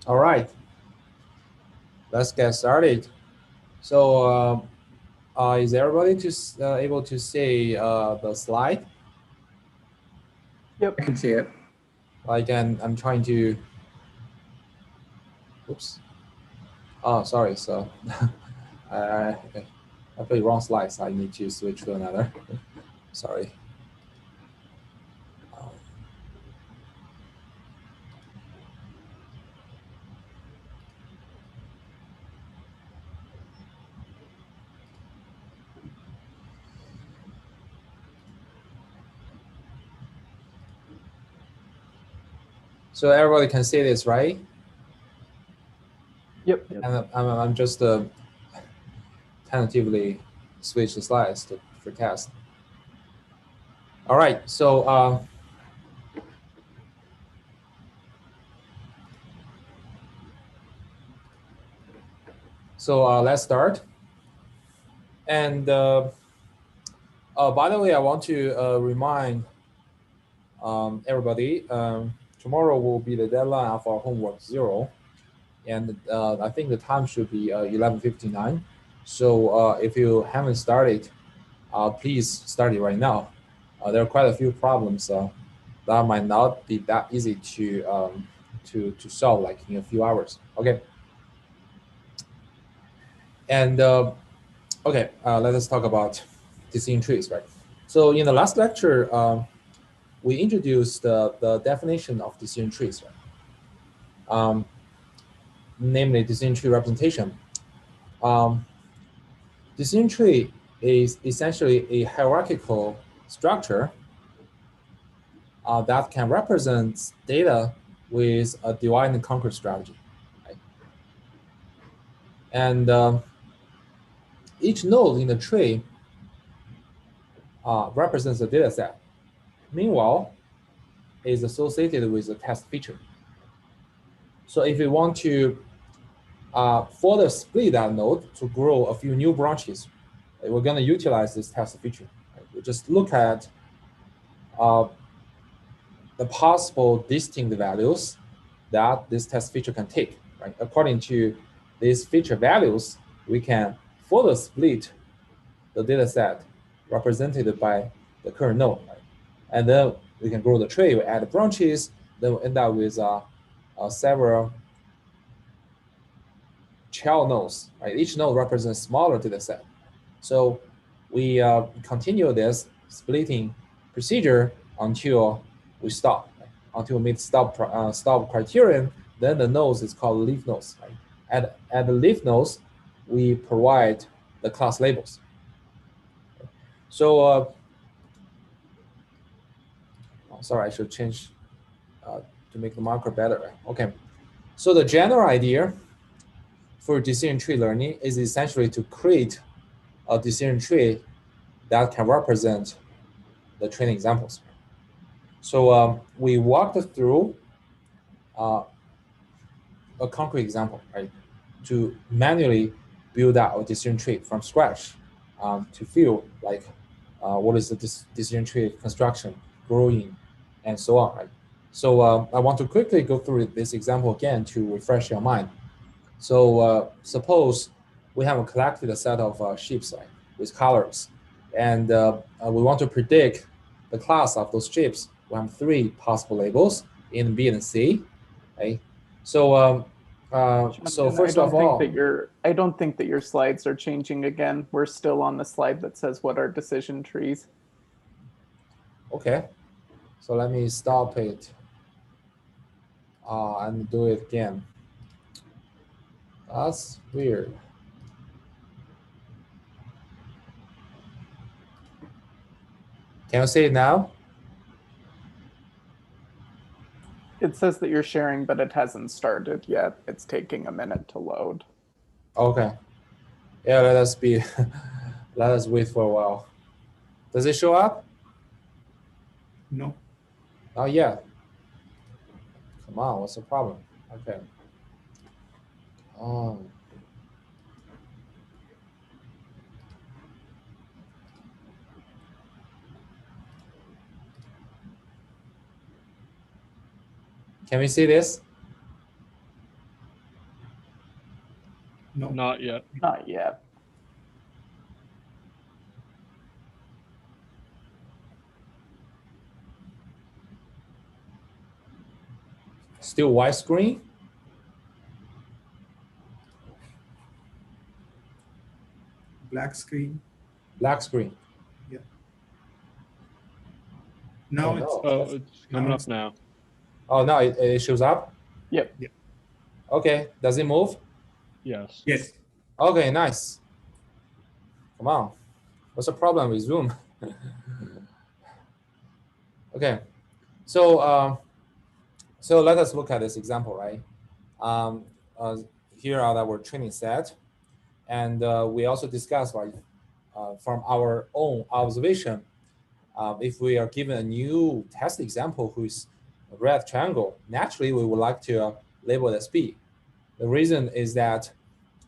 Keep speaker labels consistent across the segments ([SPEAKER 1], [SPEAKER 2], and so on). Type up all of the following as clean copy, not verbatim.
[SPEAKER 1] All right, let's get started. So, is everybody able to see the slide?
[SPEAKER 2] Yep.
[SPEAKER 3] I can see it.
[SPEAKER 1] Like, and I'm trying to. Oops. Oh, sorry. So, I I put wrong slides. I need to switch to another. Sorry. Um, so everybody can see this, right?
[SPEAKER 2] Yep.
[SPEAKER 1] And I'm just tentatively switch the slides for test. All right. So let's start. And by the way, I want to remind everybody, tomorrow will be the deadline of our homework 0, and I think the time should be 11:59. So if you haven't started, please start it right now. There are quite a few problems that might not be that easy to solve, like in a few hours. Okay, and okay, let us talk about decision trees, right? So in the last lecture, we introduced the definition of decision trees, right? Namely decision tree representation. Um, decision tree is essentially a hierarchical structure that can represent data with a divide and conquer strategy. Right? And each node in the tree represents a data set. Meanwhile, is associated with a test feature. So if we want to further split that node to grow a few new branches, we're going to utilize this test feature. Right? We just look at uh, the possible distinct values that this test feature can take. Right? According to these feature values, we can further split the data set represented by the current node. Right? And then we can grow the tree, we add branches, then we'll end up with several child nodes. Right? Each node represents a smaller data set. So we continue this splitting procedure until we stop, right? Until we meet stop criterion. Then the nodes is called leaf nodes. Right? At the leaf nodes, we provide the class labels. So, sorry, I should change to make the marker better. Right? Okay. So the general idea for decision tree learning is essentially to create a decision tree that can represent the training examples. So we walked through uh, a concrete example, right, to manually build out a decision tree from scratch, to feel like what is the decision tree construction, growing, and so on, right? So I want to quickly go through this example again to refresh your mind. So suppose we have collected a set of ships, right, with colors, and we want to predict the class of those ships. We have three possible labels: A, B, and C. Okay. So so
[SPEAKER 2] Jonathan, I
[SPEAKER 1] first of
[SPEAKER 2] don't think
[SPEAKER 1] all,
[SPEAKER 2] that your slides are changing again. We're still on the slide that says what are decision trees.
[SPEAKER 1] okay. So let me stop it and do it again. That's weird. Can you see it now?
[SPEAKER 2] It says that you're sharing, but it hasn't started yet. It's taking a minute to load.
[SPEAKER 1] Okay. Yeah, let us be. Let us wait for a while. Does it show up?
[SPEAKER 3] No.
[SPEAKER 1] Oh yeah. Come on, what's the problem? Okay. Oh. Can we see this?
[SPEAKER 4] Not yet.
[SPEAKER 2] Not yet.
[SPEAKER 1] Still white screen.
[SPEAKER 3] Black screen.
[SPEAKER 1] Black screen.
[SPEAKER 3] Yeah. Now
[SPEAKER 1] Oh,
[SPEAKER 3] it's
[SPEAKER 1] no.
[SPEAKER 4] Oh, it's coming
[SPEAKER 3] now
[SPEAKER 4] up now.
[SPEAKER 1] Oh, now it shows up.
[SPEAKER 2] Yep.
[SPEAKER 1] Okay. Does it move?
[SPEAKER 4] Yes.
[SPEAKER 3] yes.
[SPEAKER 1] Okay, nice. Come on. What's the problem with Zoom? Okay. So so let us look at this example, right? Here are our training set, and we also discussed, like, from our own observation, if we are given a new test example who is a red triangle, naturally we would like to label it as B. The reason is that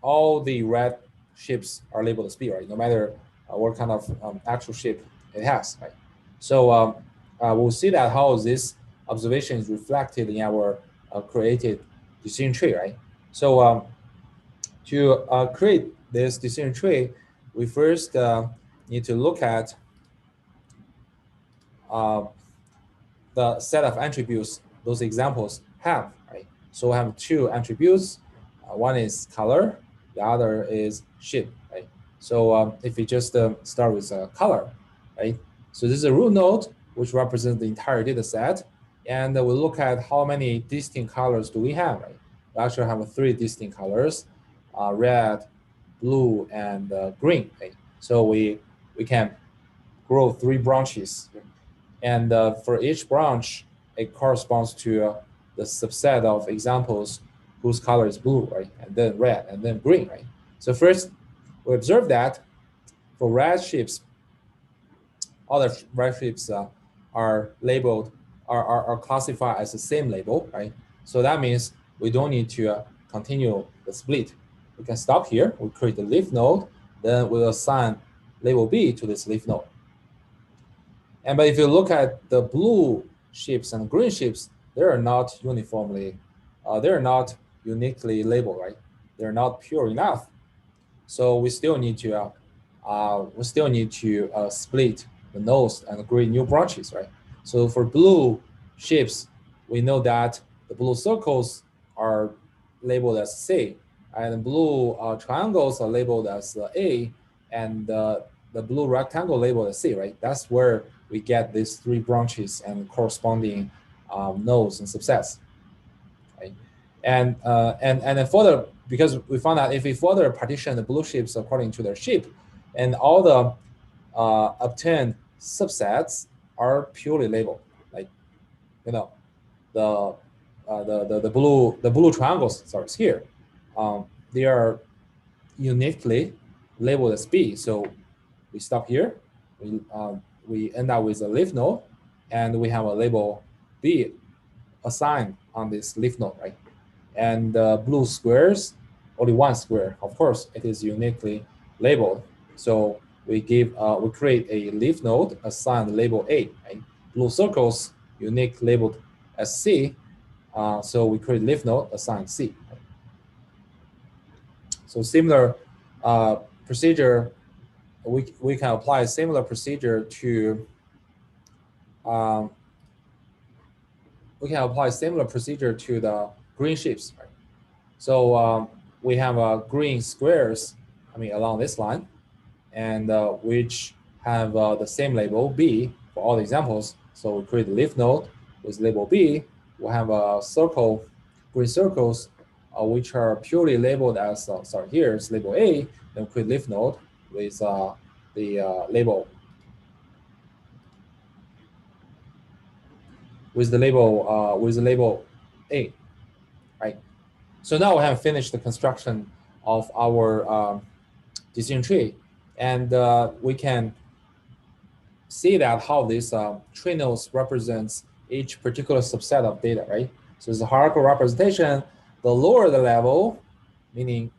[SPEAKER 1] all the red shapes are labeled as B, right? No matter what kind of actual shape it has, right? So we'll see that how this observation is reflected in our created decision tree, right? So to create this decision tree, we first need to look at the set of attributes those examples have, right? So we have two attributes. One is color, the other is shape, right? So if we just start with color, right? So this is a root node which represents the entire data set, and we look at how many distinct colors do we have, right? We actually have three distinct colors, red, blue, and green, right? So we can grow three branches. And for each branch, it corresponds to the subset of examples whose color is blue, right? And then red, and then green, right? So first, we observe that for red shapes, all the red shapes are labeled, are classified as the same label, right? So that means we don't need to continue the split. We can stop here, we create the leaf node, then we'll assign label B to this leaf node. But if you look at the blue ships and green ships, they are not uniformly, they are not uniquely labeled, right? They're not pure enough. So we still need to split the nodes and create new branches, right? So for blue ships, we know that the blue circles are labeled as C, and blue triangles are labeled as A, and the blue rectangle labeled as C, right? That's where we get these three branches and corresponding nodes and subsets, right? And then further, because we found out if we further partition the blue ships according to their shape, and all the obtained subsets are purely labeled, like, you know, the blue triangles, sorry, here, they are uniquely labeled as B. So we stop here. We end up with a leaf node, and we have a label B assigned on this leaf node, right? And blue squares, only one square. Of course, it is uniquely labeled. So we create a leaf node assigned label A, right? Blue circles, unique labeled as C. So we create leaf node assigned C. Right? So similar procedure, we can apply a similar procedure to the green shapes, right? So we have green squares, along this line, and which have the same label B for all the examples. So we create a leaf node with label B. We have a circle, green circles, which are purely labeled as, sorry, here's label A. Then we create leaf node with the label A, right? So now we have finished the construction of our decision tree, and we can see that how this tree nodes represents each particular subset of data, right? So it's a hierarchical representation. The lower the level, meaning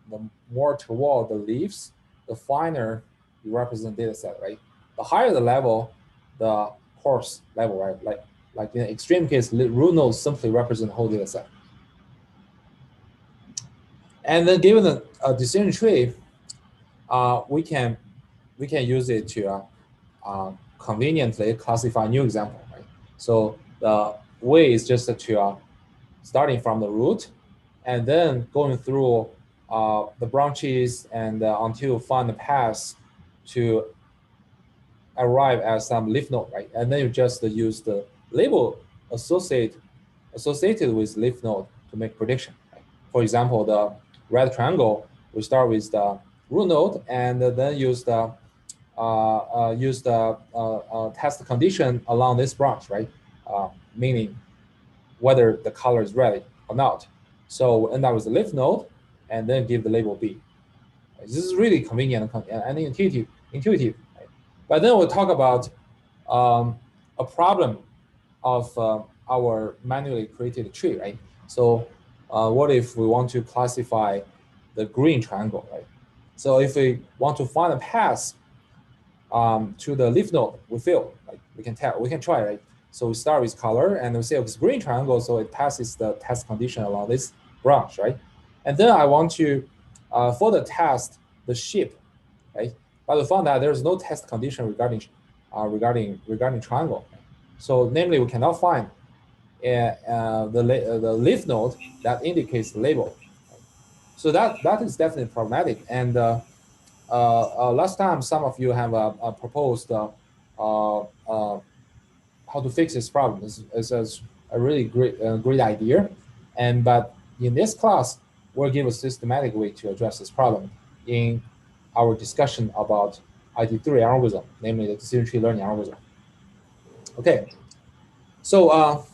[SPEAKER 1] the more toward the leaves, the finer you represent data set, right? The higher the level, the coarse level, right? Like in the extreme case, root nodes simply represent the whole data set. And then given a decision tree, we can use it to conveniently classify new example, right? So the way is just to starting from the root and then going through the branches and until find the path to arrive at some leaf node, right? And then you just use the label associated with leaf node to make prediction. Right? For example, the red triangle, we start with the root node and then use the test condition along this branch, right? Meaning whether the color is red or not. So we end up with the leaf node and then give the label B. This is really convenient and intuitive. Right? But then we'll talk about a problem of our manually created tree, right? So what if we want to classify the green triangle, right? So if we want to find a path to the leaf node, we fail. Like we can try, right? So we start with color and we say, okay, it's green triangle, so it passes the test condition along this branch, right? And then I want to further test the shape, right? But we found that there's no test condition regarding triangle. So namely, we cannot find the leaf node that indicates the label. So that is definitely problematic. And last time, some of you have proposed how to fix this problem. It's a really great idea. But in this class, we'll give a systematic way to address this problem in our discussion about IT3 algorithm, namely the decision tree learning algorithm. Okay, so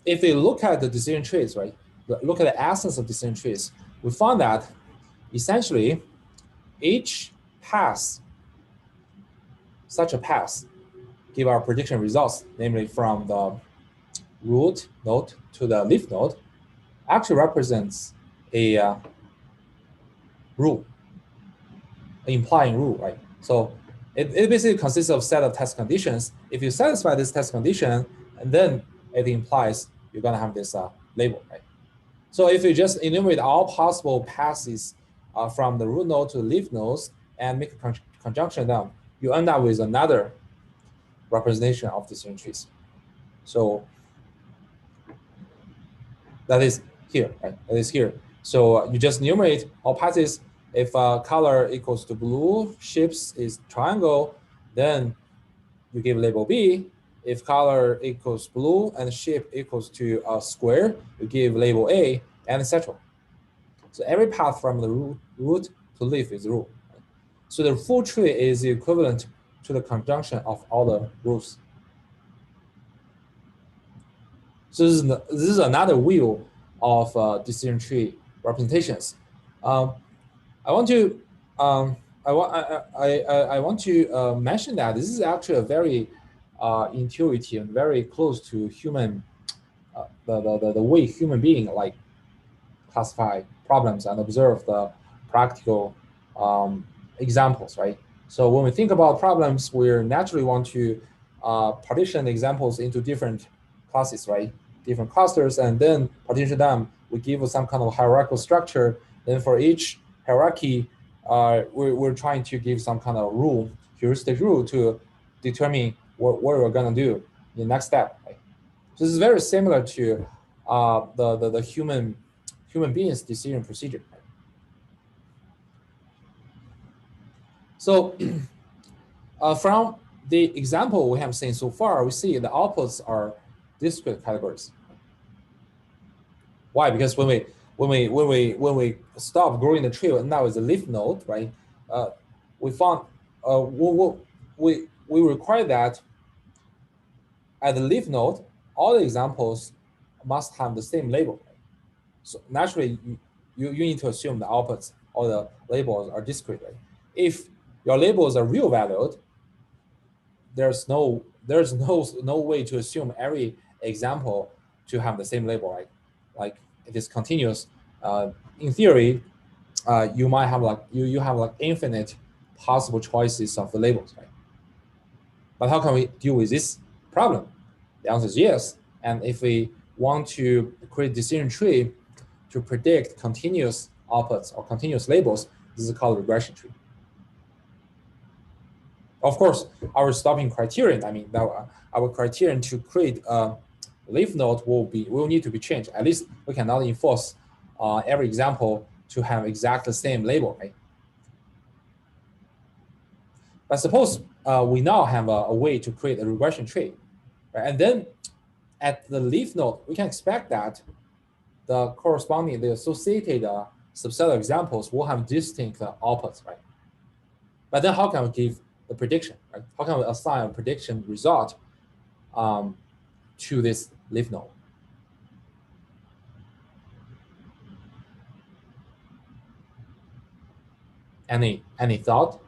[SPEAKER 1] if we look at the decision trees, right, look at the essence of decision trees, we found that essentially each path, such a path, give our prediction results, namely from the root node to the leaf node, actually represents a rule, implying rule, right? So it basically consists of a set of test conditions. If you satisfy this test condition, and then it implies you're gonna have this label, right? So if you just enumerate all possible passes from the root node to the leaf nodes and make a conjunction down, you end up with another representation of decision trees. So that is here, right? That is here. So you just enumerate all passes. If color equals to blue, shapes is triangle, then you give label B. If color equals blue and shape equals to a square, you give label A, and etc. So every path from the root to leaf is rule. Right? So the full tree is equivalent to the conjunction of all the rules. So this is another wheel of decision tree representations. I want to mention that this is actually a very intuitive and very close to human the way human being like classify problems and observe the practical examples, right? So when we think about problems, we naturally want to partition examples into different classes, right? Different clusters, and then partition them. We give some kind of hierarchical structure. Then for each hierarchy, we're trying to give some kind of rule, heuristic rule to determine what we're gonna do in the next step. Right? So this is very similar to the human beings decision procedure. Right? So from the example we have seen so far, we see the outputs are discrete categories. Why? Because when we stop growing the tree, now is a leaf node, right? We found we require that at the leaf node, all the examples must have the same label. Right? So naturally, you need to assume the outputs or the labels are discrete. Right? If your labels are real valued, there's no way to assume every example to have the same label, right? Like it is continuous. In theory, you might have like you have like infinite possible choices of the labels, right? But how can we deal with this problem? The answer is yes. And if we want to create decision tree to predict continuous outputs or continuous labels, this is called regression tree. Of course, our stopping criterion, I mean, our criterion to create a leaf node will need to be changed. At least we cannot enforce every example to have exactly the same label, right? But suppose we now have a way to create a regression tree, right? And then at the leaf node, we can expect that the corresponding, the associated subset of examples will have distinct outputs, right? But then how can we give the prediction, right? How can we assign a prediction result to this leaf node? Any thought?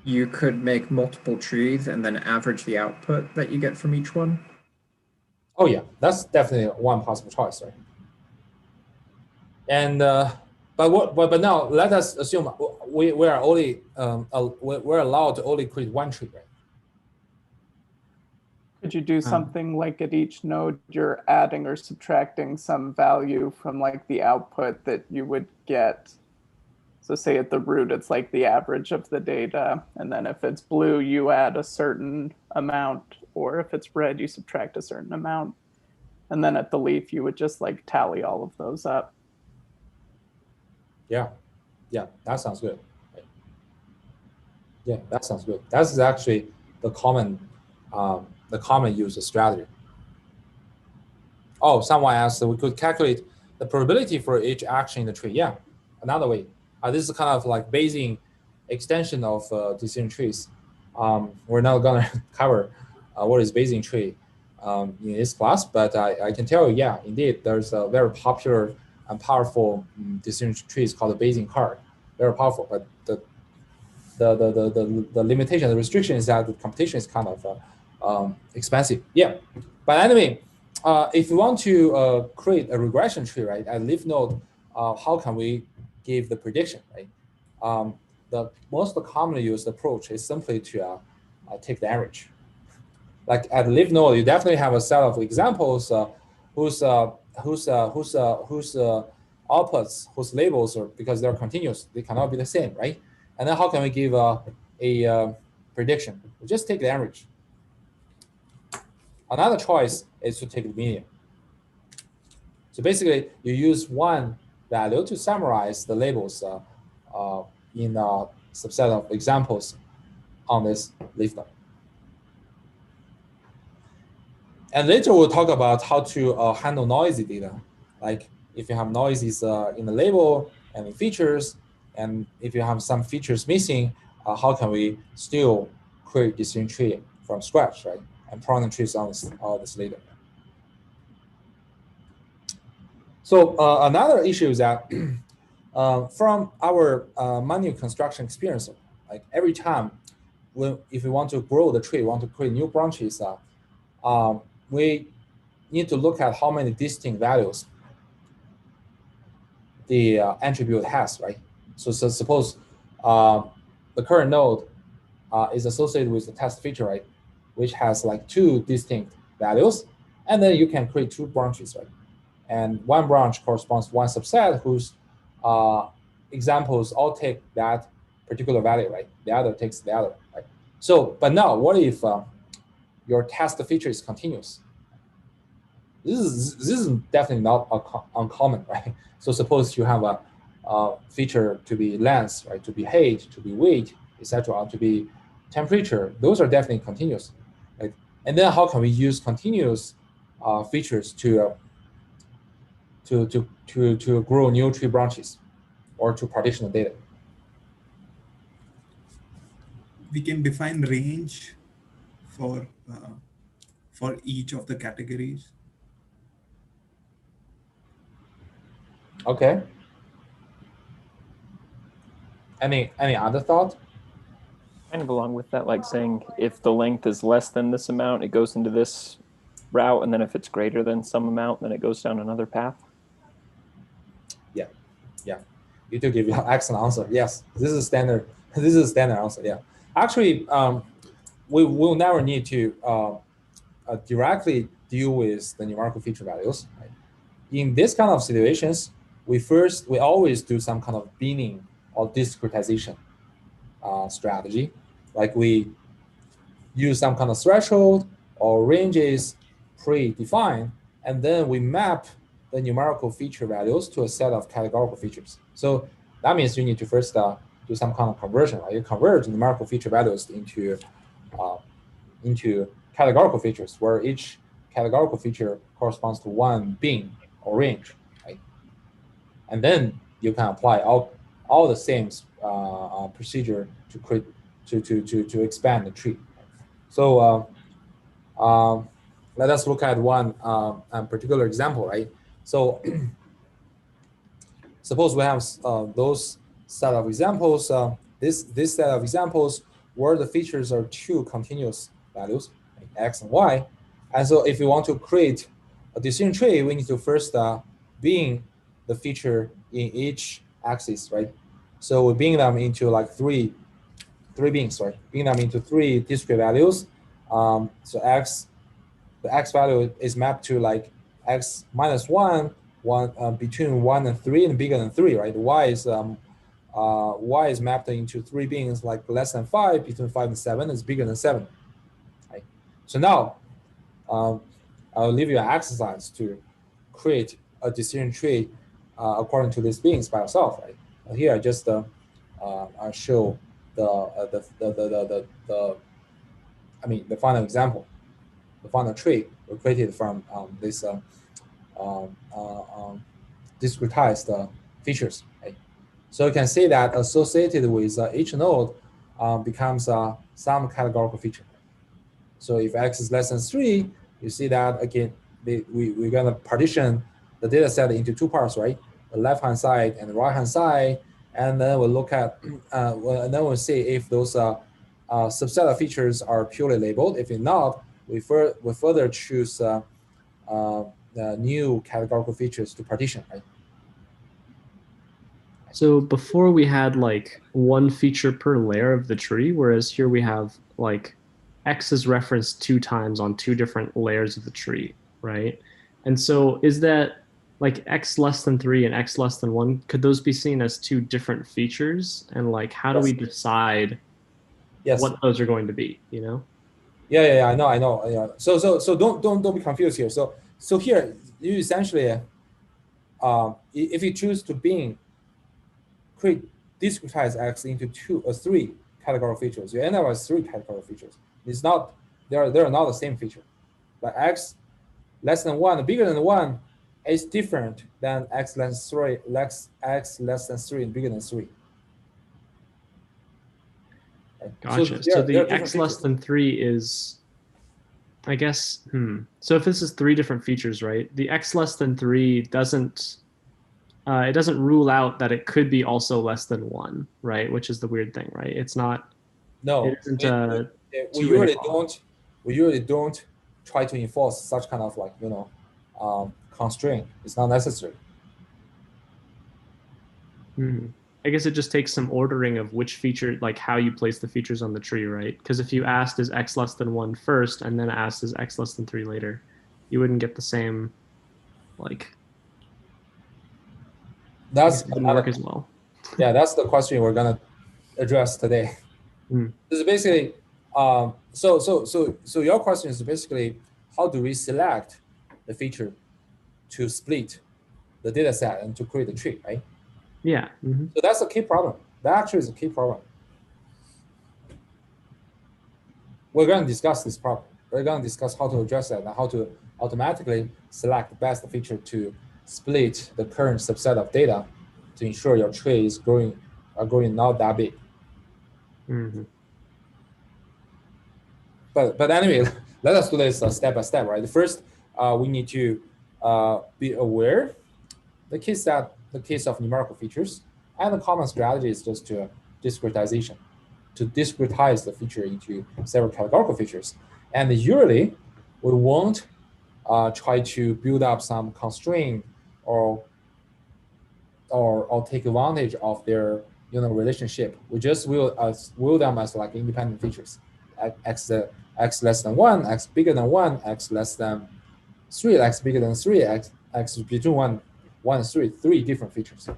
[SPEAKER 4] You could make multiple trees and then average the output that you get from each one.
[SPEAKER 1] Oh yeah, that's definitely one possible choice, right? And but now let us assume we are only we're allowed to only create one tree, right?
[SPEAKER 2] Could you do something like at each node you're adding or subtracting some value from like the output that you would get? So say at the root, it's like the average of the data. And then if it's blue, you add a certain amount, or if it's red, you subtract a certain amount. And then at the leaf, you would just like tally all of those up.
[SPEAKER 1] Yeah, that sounds good. Right. Yeah, that sounds good. That's actually the common use strategy. Oh, someone asked we could calculate the probability for each action in the tree. Yeah, another way. This is kind of like Bayesian extension of decision trees. We're not gonna cover what is Bayesian tree in this class, but I can tell you, yeah, indeed, there's a very popular and powerful decision trees called the Bayesian card. Very powerful, but the limitation, the restriction is that the computation is kind of expensive. Yeah, but anyway, if you want to create a regression tree, right, at leaf node, how can we give the prediction, right? The most commonly used approach is simply to take the average. Like at leaf node, you definitely have a set of examples whose outputs, whose labels are, because they're continuous, they cannot be the same, right? And then how can we give a prediction? We just take the average. Another choice is to take the median. So basically, you use one value to summarize the labels in a subset of examples on this leaf node. And later we'll talk about how to handle noisy data. Like if you have noises in the label and in features, and if you have some features missing, how can we still create decision tree from scratch, right? And problem trees on this later. So another issue is that from our manual construction experience, like every time if we want to grow the tree, want to create new branches, we need to look at how many distinct values the attribute has, right? So suppose the current node is associated with the test feature, right, which has like 2 distinct values, and then you can create 2 branches, right? And one branch corresponds to one subset whose examples all take that particular value, right? The other takes the other, right? So, but now what if your test feature is continuous? This is definitely not uncommon, right? So suppose you have a feature to be length, right, to be height, to be weight, etc., to be temperature. Those are definitely continuous, right? And then how can we use continuous features to grow new tree branches or to partition the data?
[SPEAKER 3] We can define range for each of the categories.
[SPEAKER 1] Okay. Any other thought?
[SPEAKER 5] Kind of along with that, like saying if the length is less than this amount, it goes into this route, and then if it's greater than some amount, then it goes down another path.
[SPEAKER 1] Yeah, you do give an excellent answer. Yes, this is standard. This is a standard answer. Yeah, actually, we will never need to directly deal with the numerical feature values. Right? In this kind of situations, we always do some kind of binning or discretization strategy, like we use some kind of threshold or ranges predefined, and then we map the numerical feature values to a set of categorical features. So that means you need to first do some kind of conversion. Right? You convert numerical feature values into categorical features, where each categorical feature corresponds to one bin or range. Right? And then you can apply all the same procedure to create to expand the tree. So let us look at one particular example, right? So suppose we have those set of examples. This set of examples where the features are two continuous values, like x and y. And so if we want to create a decision tree, we need to first bin the feature in each axis, right? So we bin them into like three bins, right? Bin them into three discrete values. So the x value is mapped to like x minus one between 1 and 3 and bigger than 3, right? Y is mapped into three bins like less than 5, between 5 and 7 is bigger than 7, right? So now I'll leave you an exercise to create a decision tree according to these bins by yourself, right? Here I just I show the final example, the final tree we created from this discretized features. Right? So you can see that associated with each node becomes some categorical feature. So if x is less than 3, you see that again, we're going to partition the data set into two parts, right? The left-hand side and the right-hand side. And then we'll look at, and then we'll see if those subset of features are purely labeled. If not, we further choose new categorical features to partition, right?
[SPEAKER 6] So before we had like one feature per layer of the tree, whereas here we have like x is referenced 2 times on 2 different layers of the tree, right? And so is that like x less than 3 and x less than 1, could those be seen as 2 different features? And like how do we decide what those are going to be, you know?
[SPEAKER 1] Yeah, I know. Yeah. So don't be confused here. So here you essentially if you choose to discretize x into 3 categorical features, you end up with 3 categorical features. It's not they're not the same feature. But x less than 1, bigger than 1 is different than x less than 3, x less than 3 and bigger than 3. Right?
[SPEAKER 6] Gotcha. So the x less than 3 is, I guess, So if this is 3 different features, right? The x less than 3 doesn't it doesn't rule out that it could be also less than 1, right? Which is the weird thing, right? It's not.
[SPEAKER 1] No,
[SPEAKER 6] it isn't,
[SPEAKER 1] we usually don't try to enforce such kind of like constraint. It's not necessary.
[SPEAKER 6] I guess it just takes some ordering of which feature, like how you place the features on the tree, right? Because if you asked is x less than 1 first and then asked is x less than 3 later, you wouldn't get the same, like.
[SPEAKER 1] That's
[SPEAKER 6] wouldn't work as well.
[SPEAKER 1] Yeah, that's the question we're gonna address today. This is basically so your question is basically how do we select the feature to split the data set and to create the tree, right?
[SPEAKER 6] Yeah.
[SPEAKER 1] So that's a key problem. That actually is a key problem. We're going to discuss this problem. We're going to discuss how to address that and how to automatically select the best feature to split the current subset of data to ensure your tree is growing not that big. But anyway, let us do this step by step, right? First, we need to be aware the case of numerical features, and the common strategy is just to discretization, to discretize the feature into several categorical features. And usually, we won't try to build up some constraint or take advantage of their relationship. We just will them as like independent features. x less than 1, x bigger than 1, x less than 3, x bigger than 3, x between 1 and 3, 3 different features.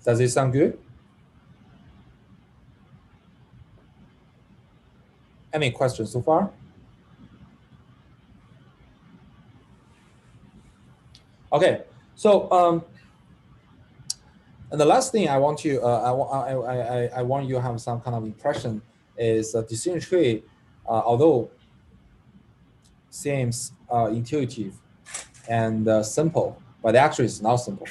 [SPEAKER 1] Does it sound good? Any questions so far? Okay, so and the last thing I want you, I want you to have some kind of impression is a decision tree, although seems intuitive and simple, but actually it's not simple.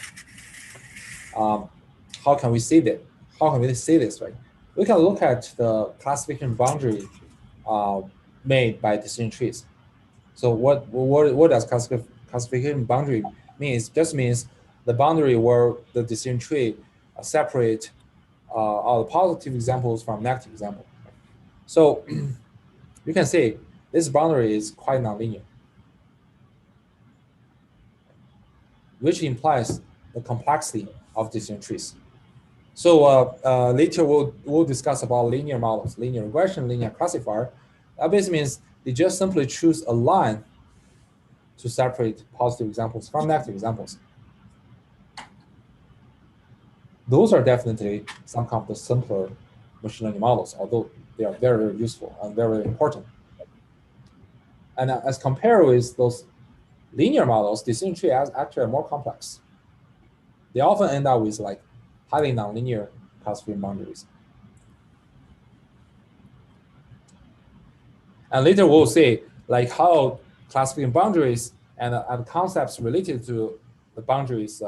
[SPEAKER 1] How can we say that? How can we say this, right? We can look at the classification boundary made by decision trees. So what does classification boundary means? Just means the boundary where the decision tree separate all the positive examples from negative example. So you can say this boundary is quite nonlinear, which implies the complexity of decision trees. So later we'll discuss about linear models, linear regression, linear classifier. That basically means they just simply choose a line to separate positive examples from negative examples. Those are definitely some kind of the simpler machine learning models, although they are very, very useful and very, very important. And as compared with those linear models, decision trees actually are more complex. They often end up with like highly nonlinear classification boundaries. And later we'll see like how classification boundaries and concepts related to the boundaries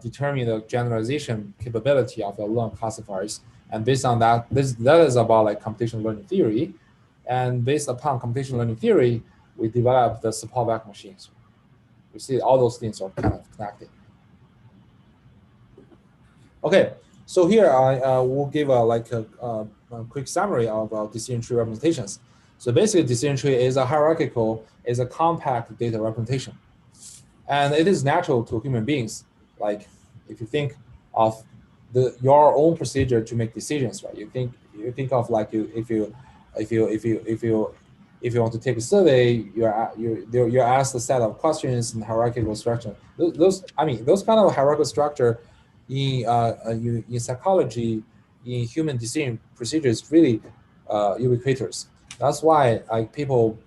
[SPEAKER 1] determine the generalization capability of the LLM classifiers. And based on that, that is about like computational learning theory. And based upon computational learning theory, we develop the support vector machines. We see all those things are kind of connected. Okay, so here I will give a quick summary of decision tree representations. So basically, decision tree is a hierarchical, is a compact data representation, and it is natural to human beings. Like if you think of your own procedure to make decisions, right? You think of like if you want to take a survey, you're asked a set of questions in hierarchical structure. Those kind of hierarchical structure in psychology, in human decision procedures, really ubiquitous. That's why people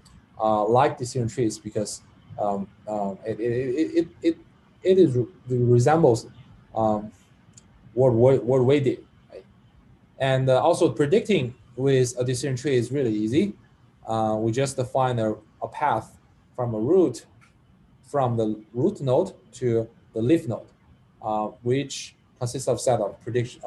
[SPEAKER 1] like decision trees, because it resembles what we did, right? And also predicting with a decision tree is really easy. We just define a path from the root node to the leaf node, which consists of a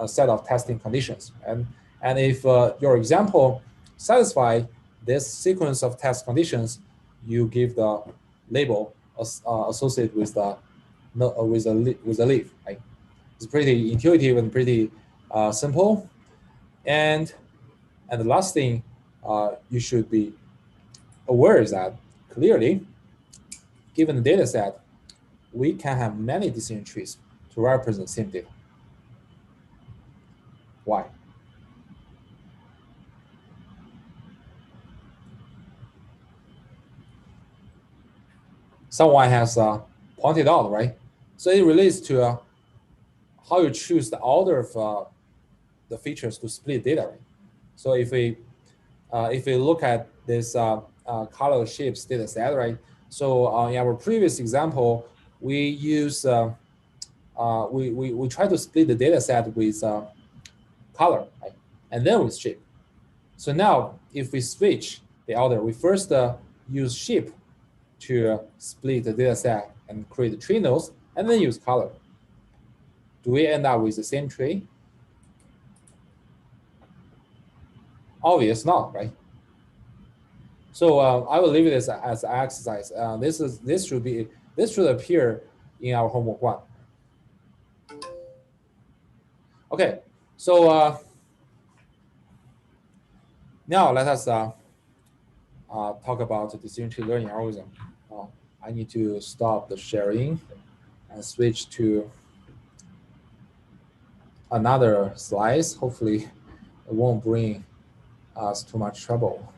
[SPEAKER 1] set of testing conditions. And if your example satisfy this sequence of test conditions, you give the label associated with the leaf. Right? It's pretty intuitive and pretty simple. And the last thing you should be aware is that clearly, given the data set, we can have many decision trees to represent the same data. Why? Someone has pointed out, right? So it relates to how you choose the order of the features to split data, right? So if we look at this color shapes data set, right? So in our previous example, we use we try to split the data set with color, right? And then with shape. So now if we switch the order, we first use shape to split the data set and create the tree nodes, and then use color. Do we end up with the same tree? Obvious not, right? So I will leave this as an exercise. This should appear in our homework 1. Okay, so now let us talk about the decision tree learning algorithm. I need to stop the sharing and switch to another slice. Hopefully it won't bring us too much trouble.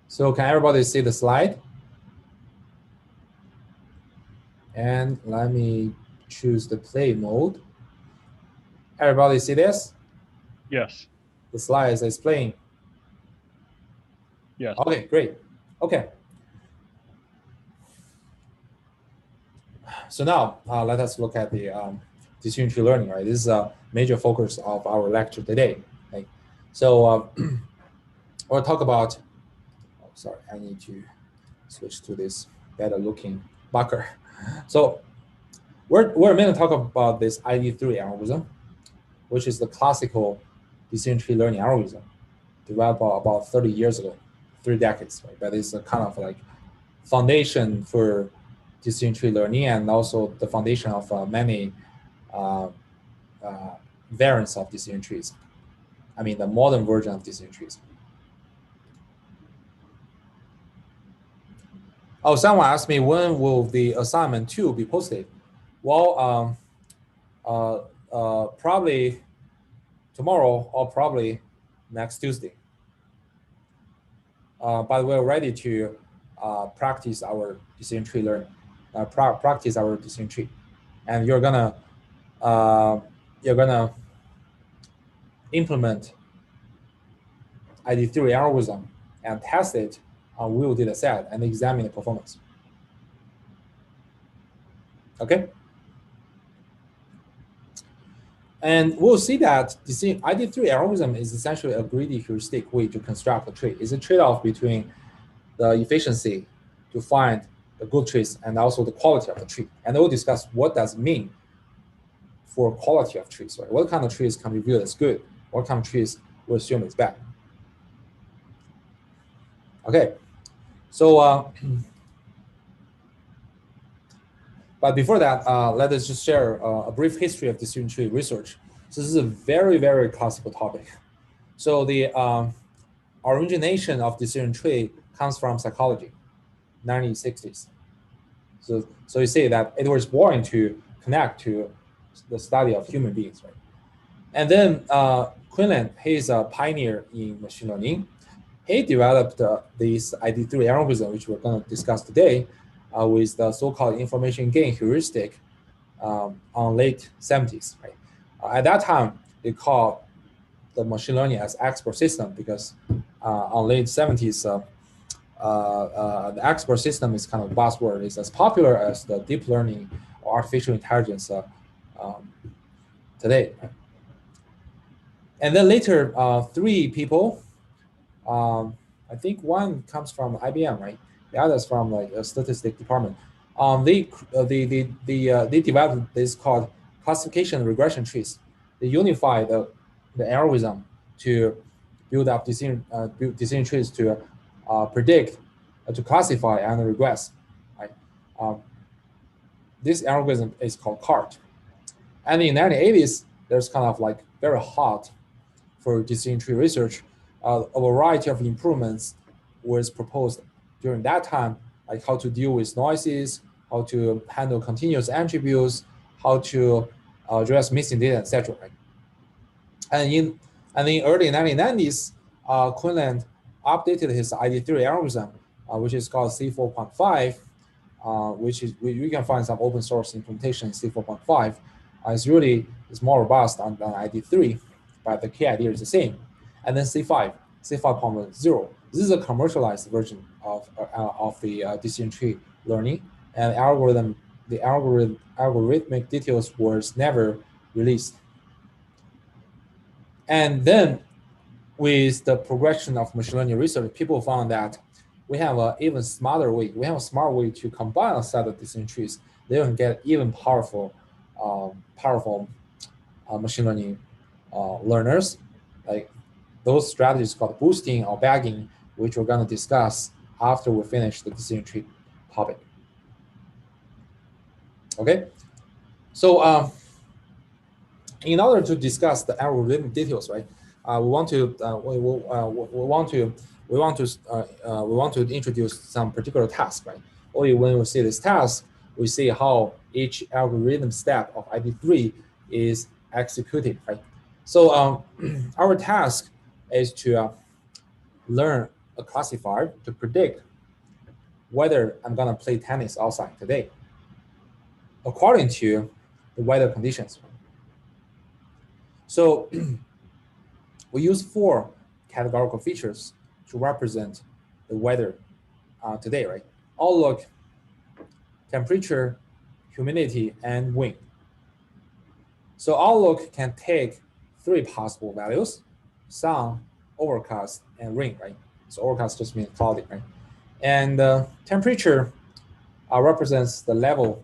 [SPEAKER 1] So can everybody see the slide? And let me choose the play mode. Everybody see this?
[SPEAKER 7] Yes.
[SPEAKER 1] The slide is playing.
[SPEAKER 7] Yes.
[SPEAKER 1] Okay, great. Okay. So now let us look at the decision tree learning, right? This is a major focus of our lecture today. Right? So we'll talk about, oh, sorry, I need to switch to this better looking marker. So we're going to talk about this ID3 algorithm, which is the classical decision tree learning algorithm developed about 30 years ago, 3 decades, right? But it's a kind of like foundation for decision tree learning and also the foundation of many variants of decision trees. I mean, the modern version of decision trees. Oh, someone asked me, when will the assignment 2 be posted? Well, probably tomorrow or probably next Tuesday. But we're ready to practice our decision tree learning, practice our decision tree, and you're gonna implement ID3 algorithm and test it on real data set and examine the performance. Okay. And we'll see that the ID3 algorithm is essentially a greedy heuristic way to construct a tree. It's a trade-off between the efficiency to find the good trees and also the quality of the tree. And we'll discuss what does it mean for quality of trees, right? What kind of trees can be viewed as good? What kind of trees we assume is bad? Okay, so but before that, let us just share a brief history of decision tree research. So this is a very, very classical topic. So the origination of decision tree comes from psychology, 1960s. So you see that it was born to connect to the study of human beings, right? And then Quinlan, he's a pioneer in machine learning. He developed this ID3 algorithm, which we're going to discuss today, with the so-called information gain heuristic on late 70s. Right? At that time, they called the machine learning as expert system because on late 70s, the expert system is kind of a buzzword. It's as popular as the deep learning or artificial intelligence today. Right? And then later, 3 people, I think one comes from IBM, right? The others from like a statistics department. They developed this called classification regression trees. They unify the algorithm to build up decision trees to predict, to classify and regress. Right? This algorithm is called CART. And in the 1980s, there's kind of like very hot for decision tree research. A variety of improvements was proposed during that time, like how to deal with noises, how to handle continuous attributes, how to address missing data, etc. Right? And in early 1990s, Quinlan updated his ID3 algorithm, which is called C4.5, which is we can find some open source implementation in C4.5. It's more robust than ID3, but the key idea is the same. And then C5, C5.0. This is a commercialized version of the decision tree learning, and the algorithmic details was never released. And then with the progression of machine learning research, people found that we have an even smarter way. We have a smart way to combine a set of decision trees. They can get even powerful machine learning learners. Like those strategies called boosting or bagging, which we're going to discuss after we finish the decision tree topic. Okay, so in order to discuss the algorithmic details, right, we want to introduce some particular task, right? Only when we see this task, we see how each algorithm step of ID3 is executed, right? So our task is to learn a classifier to predict whether I'm gonna play tennis outside today, according to the weather conditions. So we use 4 categorical features to represent the weather today, right? Outlook, temperature, humidity, and wind. So outlook can take 3 possible values: sun, overcast, and rain, right? So overcast just means cloudy, right? And temperature represents the level,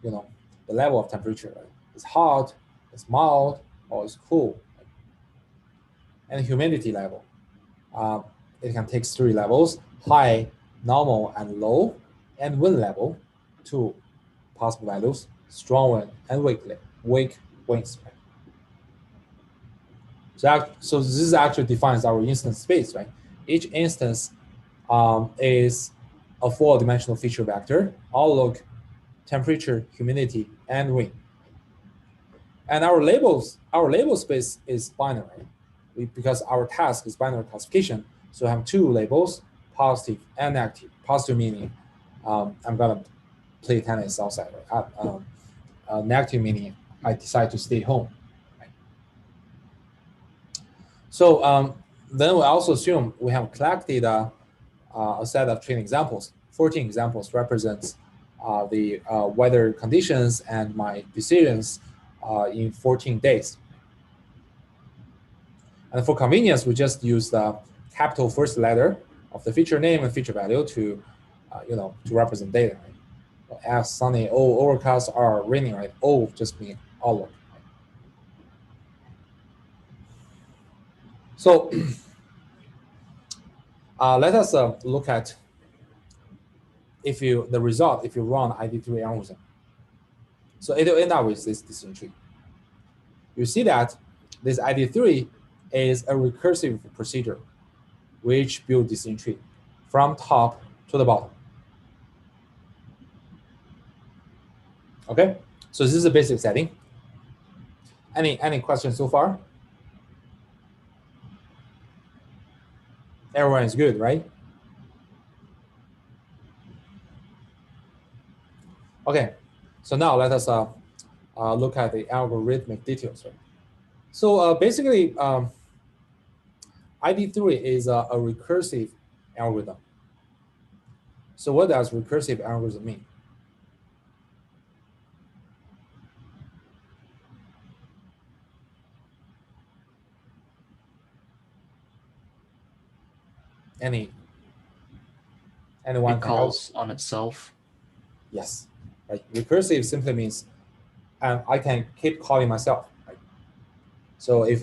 [SPEAKER 1] the level of temperature, right? It's hot, it's mild, or it's cool. Right? And humidity level, it can take 3 levels: high, normal, and low. And wind level, 2 possible values: strong wind and weak winds. Right? So this actually defines our instance space, right? Each instance is a 4-dimensional feature vector: outlook, temperature, humidity, and wind. And our label space is binary, because our task is binary classification. So I have 2 labels: positive and negative. Positive meaning I'm gonna play tennis outside. Right? Negative meaning I decide to stay home. Right? So then we also assume we have collected a set of training examples. 14 examples represents the weather conditions and my decisions in 14 days. And for convenience, we just use the capital first letter of the feature name and feature value to, to represent data. Right? F, sunny; O, overcast; R, raining. Right? O just means outlook. Right? So let us look at the result if you run ID3 algorithm. So it will end up with this decision tree. You see that this ID3 is a recursive procedure which builds decision tree from top to the bottom. Okay, so this is a basic setting. Any questions so far? Everyone is good, right? Okay, so now let us look at the algorithmic details. Right? So basically, ID3 is a recursive algorithm. So what does recursive algorithm mean? Anyone?
[SPEAKER 7] It calls on itself.
[SPEAKER 1] Yes, right. Recursive simply means I can keep calling myself. Right? So if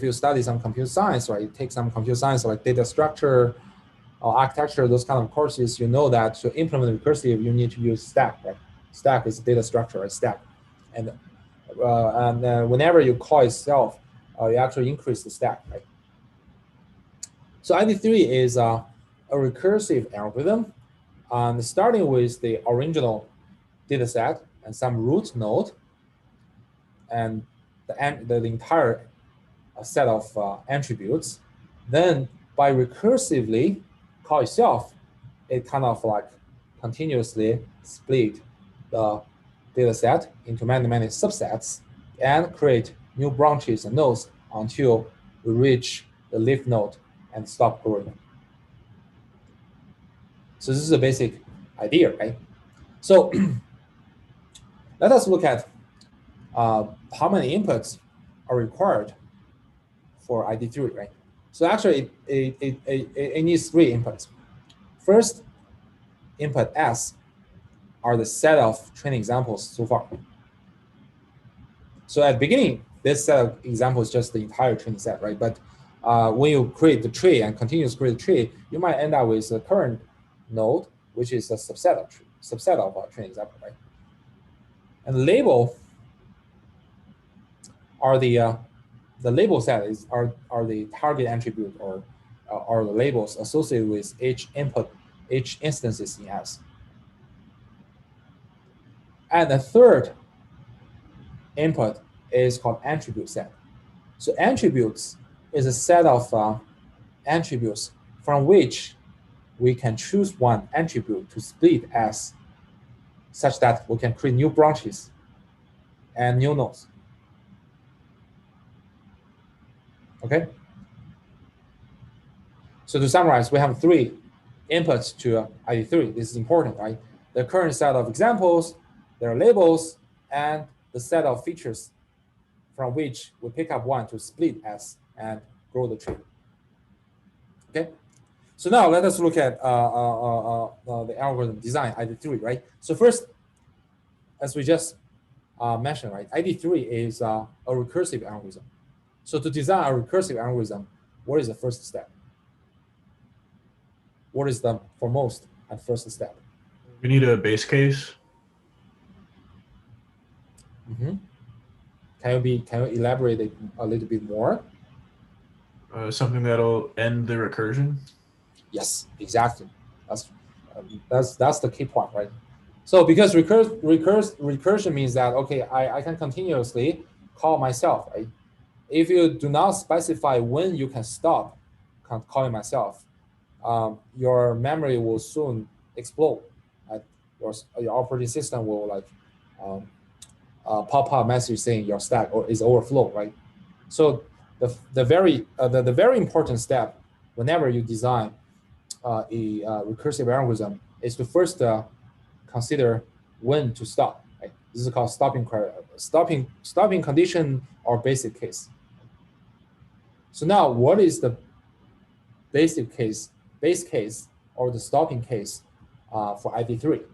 [SPEAKER 1] you study some computer science, right, you take some computer science like data structure or architecture, those kind of courses, you know that to implement recursive, you need to use stack. Right? Stack is data structure, right? Stack, and whenever you call itself, you actually increase the stack. Right? So ID3 is a recursive algorithm, starting with the original data set and some root node, and the entire set of attributes. Then by recursively call itself, it kind of like continuously split the data set into many subsets and create new branches and nodes until we reach the leaf node and stop growing. So this is a basic idea, right? So let us look at how many inputs are required for ID3, right? So actually, it needs 3 inputs. First, input S are the set of training examples so far. So at the beginning, this set of examples is just the entire training set, right? But when you create the tree and continue to create the tree, you might end up with the current node, which is a subset of training example, right? And label are the label set are the target attribute or the labels associated with each input, each instances in S. And the third input is called attribute set. So attributes is a set of attributes from which we can choose one attribute to split as such that we can create new branches and new nodes. Okay? So to summarize, we have 3 inputs to ID3. This is important, right? The current set of examples, their labels, and the set of features from which we pick up one to split S and grow the tree. Okay? So now let us look at the algorithm design, ID3, right? So first, as we just mentioned, right, ID3 is a recursive algorithm. So to design a recursive algorithm, what is the first step? What is the foremost and first step?
[SPEAKER 8] We need a base case.
[SPEAKER 1] Mm-hmm. Can you elaborate it a little bit more?
[SPEAKER 8] Something that'll end the recursion.
[SPEAKER 1] Yes, exactly. That's the key point, right? So because recursion means that, okay, I can continuously call myself, right? If you do not specify when you can stop calling myself, your memory will soon explode. Right? Your operating system will like pop up message saying your stack or is overflow, right? So the very important step whenever you design a recursive algorithm is to first consider when to stop. Right? This is called stopping condition or basic case. So now, what is the base case, or the stopping case for ID3?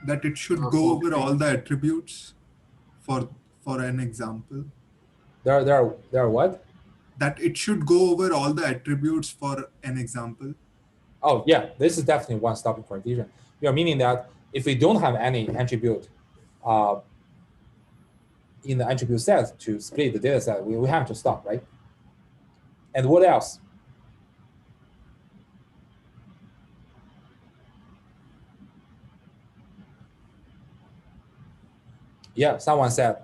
[SPEAKER 3] That it should go over all the attributes for an example.
[SPEAKER 1] There are what?
[SPEAKER 3] That it should go over all the attributes for an example.
[SPEAKER 1] Oh yeah, this is definitely one stopping condition. You're meaning that if we don't have any attribute in the attribute set to split the data set, we have to stop, right? And what else? Yeah, someone said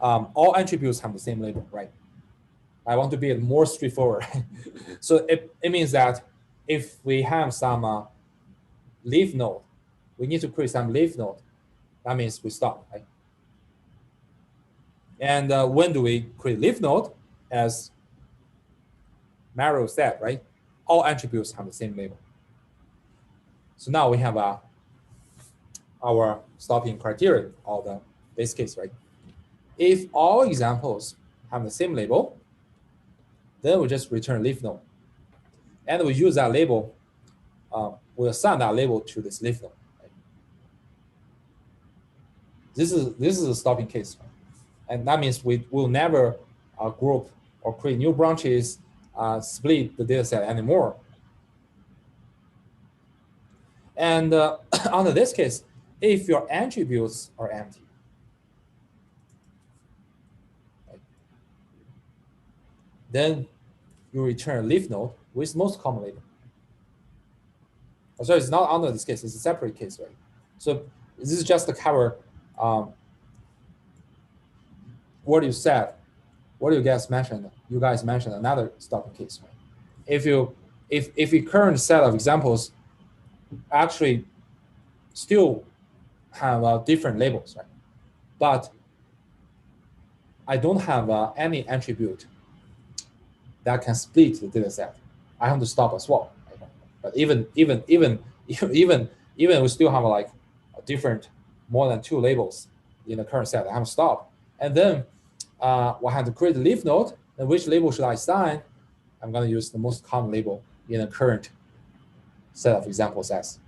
[SPEAKER 1] all attributes have the same label, right? I want to be more straightforward. So it means that if we have some leaf node, we need to create some leaf node. That means we stop, right? And when do we create leaf node? As Mario said, right? All attributes have the same label. So now we have our stopping criteria of the base case, right? If all examples have the same label, then we just return leaf node. And we use that label, we assign that label to this leaf node. Right? This is a stopping case. Right? And that means we will never group or create new branches, split the data set anymore. And under this case, if your attributes are empty, right, then you return leaf node with most common label. So it's not under this case, it's a separate case, right? So this is just to cover what you said, what you guys mentioned. You guys mentioned another stopping case, right? If your current set of examples actually still have different labels, right? But I don't have any attribute that can split the data set. I have to stop as well. Right? But even we still have like a different more than 2 labels in the current set. I have to stop, and then we have to create a leaf node. And which label should I assign? I'm going to use the most common label in the current set of example sets.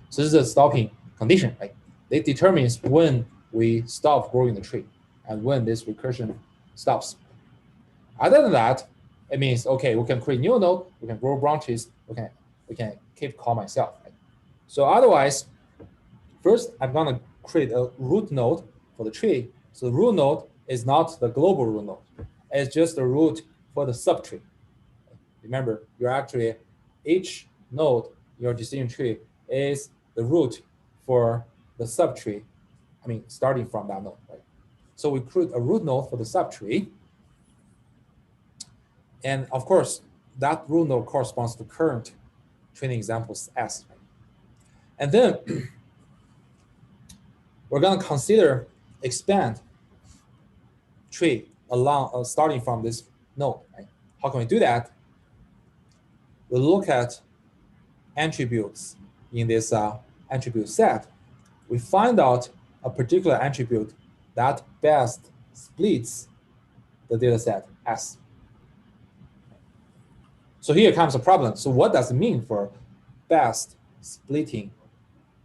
[SPEAKER 1] So this is a stopping condition, right? It determines when we stop growing the tree and when this recursion stops. Other than that, it means, okay, we can create new node, we can grow branches, we can keep call myself. Right? So otherwise, first I'm gonna create a root node for the tree. So the root node is not the global root node. It's just the root for the subtree. Remember, you're actually, each node in your decision tree is the root for the subtree. I mean, starting from that node, right? So we create a root node for the subtree. And of course, that root node corresponds to current training examples S. Right? And then we're going to consider expand tree along starting from this node. Right? How can we do that? We look at attributes in this attribute set. We find out a particular attribute that best splits the data set S. So here comes a problem. So what does it mean for best splitting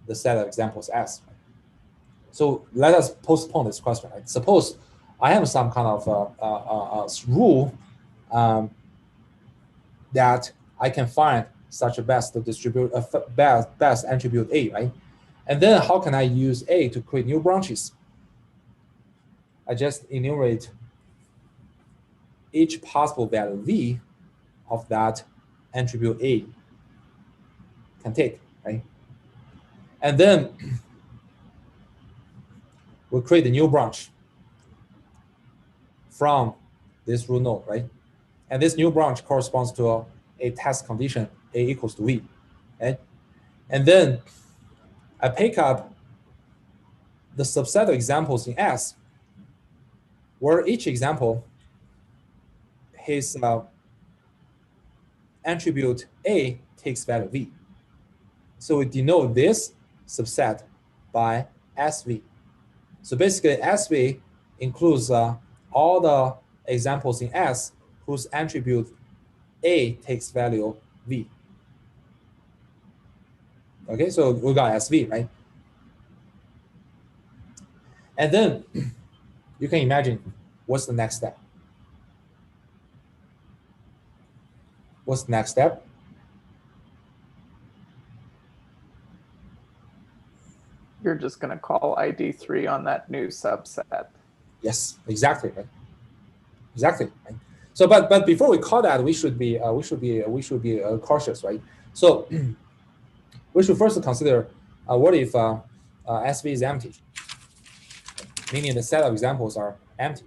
[SPEAKER 1] the set of examples S? So let us postpone this question. Right? Suppose I have some kind of rule that I can find such a best to distribute best attribute A, right? And then how can I use A to create new branches? I just enumerate each possible value V of that attribute A can take, right? And then we'll create a new branch from this root node, right? And this new branch corresponds to a test condition A equals to V, right? And then I pick up the subset of examples in S, where each example, his attribute A takes value V. So we denote this subset by SV. So basically, SV includes all the examples in S whose attribute A takes value V. Okay, so we got SV, right? And then you can imagine what's the next step. What's the next step?
[SPEAKER 2] You're just going to call ID3 on that new subset.
[SPEAKER 1] Yes, exactly, right? Exactly. Right? So, but before we call that, we should be cautious, right? So we should first consider what if SV is empty, meaning the set of examples are empty.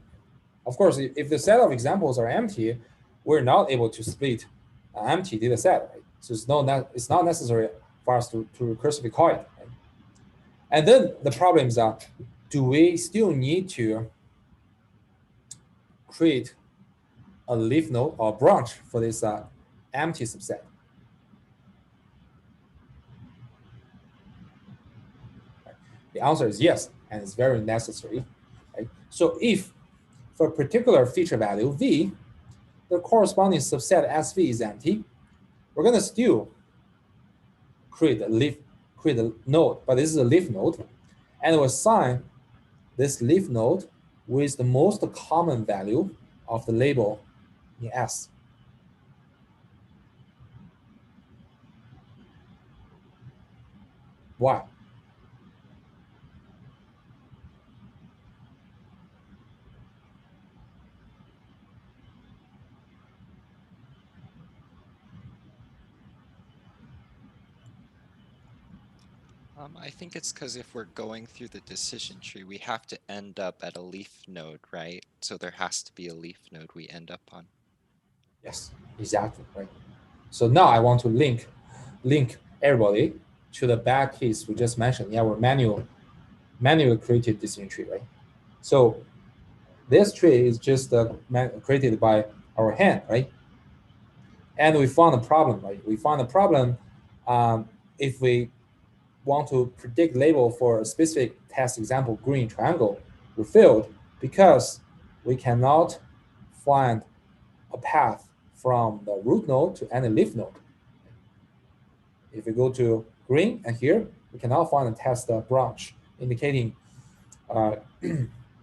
[SPEAKER 1] Of course, if the set of examples are empty, we're not able to split an empty data set, right? So it's not necessary for us to recursively call it. Right? And then the problem is that do we still need to create a leaf node or branch for this empty subset? The answer is yes, and it's very necessary. Right? So if for a particular feature value V, the corresponding subset SV is empty, we're going to still create a node, but this is a leaf node, and we'll assign this leaf node with the most common value of the label in S. Why?
[SPEAKER 9] I think it's because if we're going through the decision tree, we have to end up at a leaf node, right? So there has to be a leaf node we end up on.
[SPEAKER 1] Yes, exactly, right. So now I want to link everybody to the back case we just mentioned. Yeah, we're manually created decision tree, right? So this tree is just created by our hand, right? And we found a problem, right? We found a problem if we want to predict label for a specific test example, green triangle, we failed because we cannot find a path from the root node to any leaf node. If we go to green and here, we cannot find a test branch indicating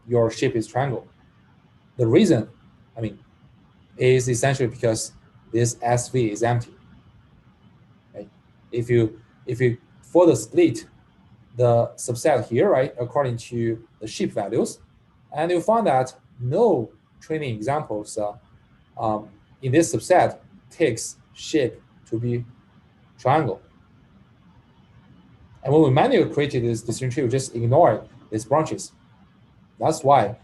[SPEAKER 1] your shape is triangle. The reason, I mean, is essentially because this SV is empty. Right? If you for the split, the subset here, right, according to the shape values, and you find that no training examples in this subset takes shape to be triangle. And when we manually created this decision tree, we just ignore these branches. That's why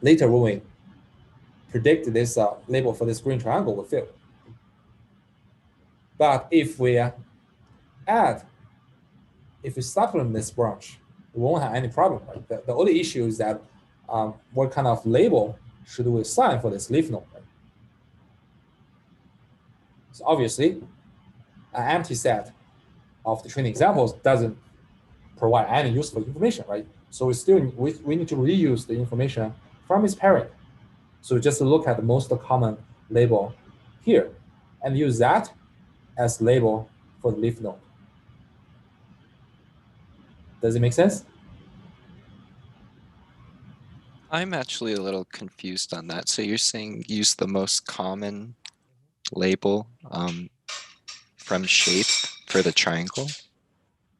[SPEAKER 1] later when we predict this label for this green triangle, we fail. But if we supplement this branch, we won't have any problem. Right? The only issue is that what kind of label should we assign for this leaf node? Right? So obviously, an empty set of the training examples doesn't provide any useful information, right? So we need to reuse the information from its parent. So just look at the most common label here and use that as label for the leaf node. Does it make sense?
[SPEAKER 9] I'm actually a little confused on that. So you're saying use the most common label from shape for the triangle?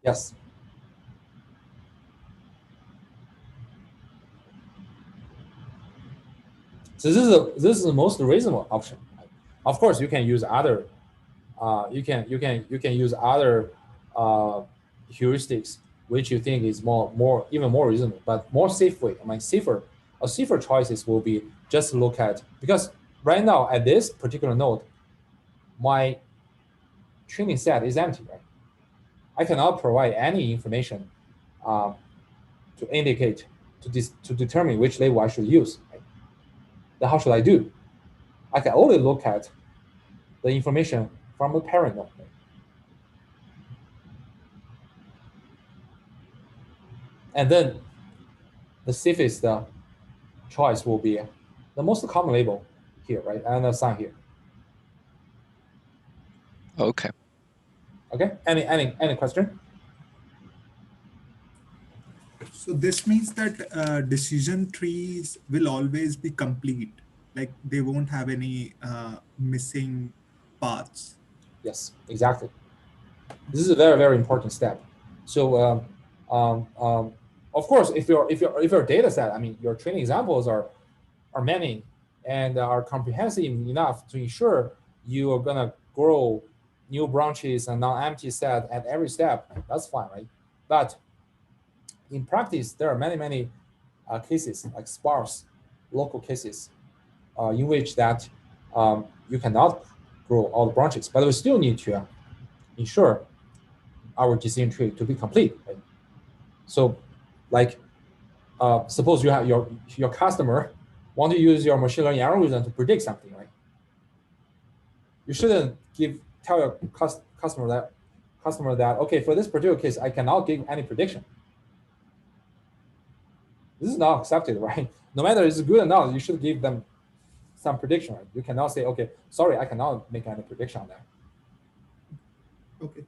[SPEAKER 1] Yes. So this is the most reasonable option. Of course, you can use other you can use other heuristics which you think is even more reasonable, but more safe way. I mean, safer choices will be just look at, because right now at this particular node, my training set is empty, right? I cannot provide any information to indicate to determine which label I should use. Right? Then how should I do? I can only look at the information from the parent node. Right? And then the safest choice will be the most common label here, right? And assign here.
[SPEAKER 9] Okay.
[SPEAKER 1] Okay. Any question?
[SPEAKER 3] So this means that decision trees will always be complete. Like they won't have any missing paths.
[SPEAKER 1] Yes, exactly. This is a very, very important step. So of course, if your data set, I mean, your training examples are many and are comprehensive enough to ensure you are gonna grow new branches and non-empty set at every step, that's fine, right? But in practice, there are many cases, like sparse local cases, in which that you cannot grow all the branches, but we still need to ensure our decision tree to be complete. Right? So, like, suppose you have your customer want to use your machine learning algorithm to predict something, right? You shouldn't tell your customer that okay, for this particular case, I cannot give any prediction. This is not accepted, right? No matter it's good or not, you should give them some prediction. Right? You cannot say, okay, sorry, I cannot make any prediction on that.
[SPEAKER 3] Okay.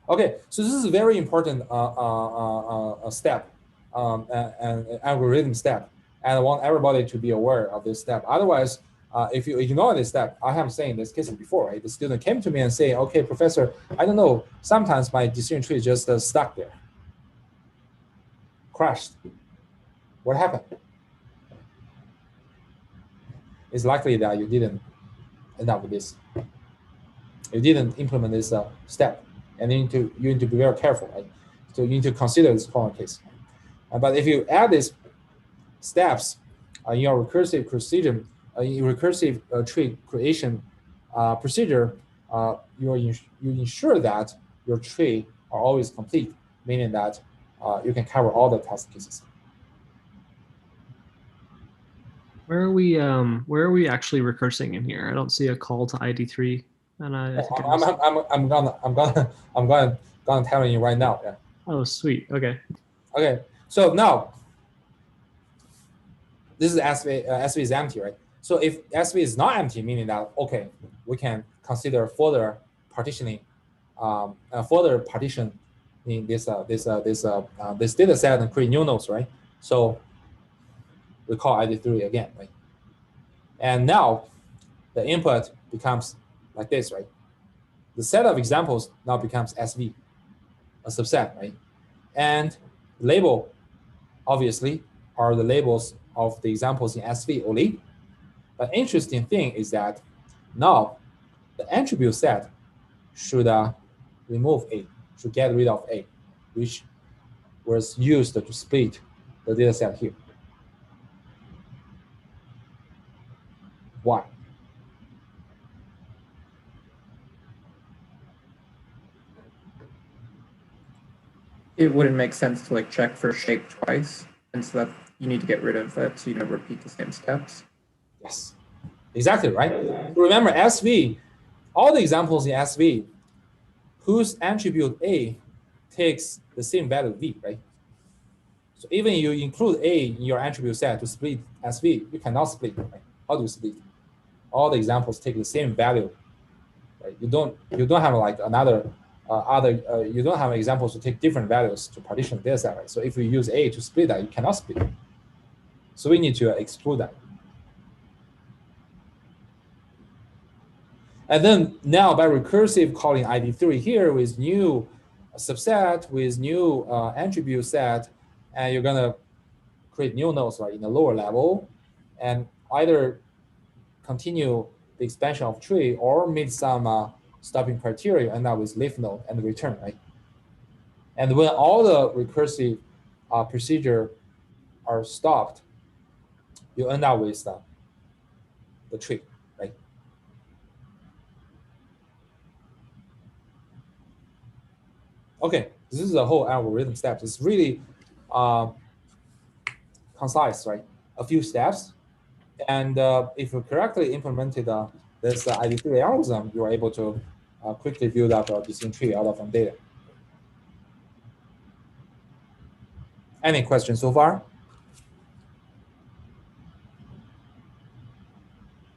[SPEAKER 1] Okay, so this is a very important step, an algorithm step, and I want everybody to be aware of this step. Otherwise, if you ignore this step, I have seen this case before, right? The student came to me and say, okay, professor, I don't know, sometimes my decision tree is just stuck there, crashed. What happened? It's likely that you didn't end up with this. You didn't implement this step, and you need to be very careful, right? So you need to consider this corner case. But if you add these steps in your recursive procedure, in recursive tree creation procedure, you ensure that your tree are always complete, meaning that you can cover all the test cases.
[SPEAKER 6] Where are we actually recursing in here? I don't see a call to ID3, and I think
[SPEAKER 1] I'm gonna tell you right now. Yeah.
[SPEAKER 6] Oh, sweet. Okay.
[SPEAKER 1] Okay. So now this is SV is empty, right? So if SV is not empty, meaning that okay, we can consider further partitioning, further partition in this data set and create new nodes, right? So we call ID3 again, right? And now the input becomes like this, right? the set of examples now becomes SV, a subset, right? And label, obviously, are the labels of the examples in SV only. But interesting thing is that now the attribute set should remove A, should get rid of A, which was used to split the data set here. Why?
[SPEAKER 4] It wouldn't make sense to like check for shape twice, and so that you need to get rid of that so you don't repeat the same steps.
[SPEAKER 1] Yes, exactly, right? Remember SV, all the examples in SV whose attribute A takes the same value V, right? So even you include A in your attribute set to split SV, you cannot split, right? How do you split? All the examples take the same value, right? You don't have like another you don't have examples to take different values to partition the data set, right? So if you use A to split that, you cannot split. So we need to exclude that. And then now by recursive calling ID3 here with new subset, with new attribute set, and you're gonna create new nodes, right, in the lower level, and either continue the expansion of tree or meet some stopping criteria, end up with leaf node and return, right? And when all the recursive procedure are stopped, you end up with the tree, right? Okay, this is the whole algorithm steps. It's really concise, right? A few steps. And if you correctly implemented this ID3 algorithm, you are able to quickly build up a decision tree out of some data. Any questions so far?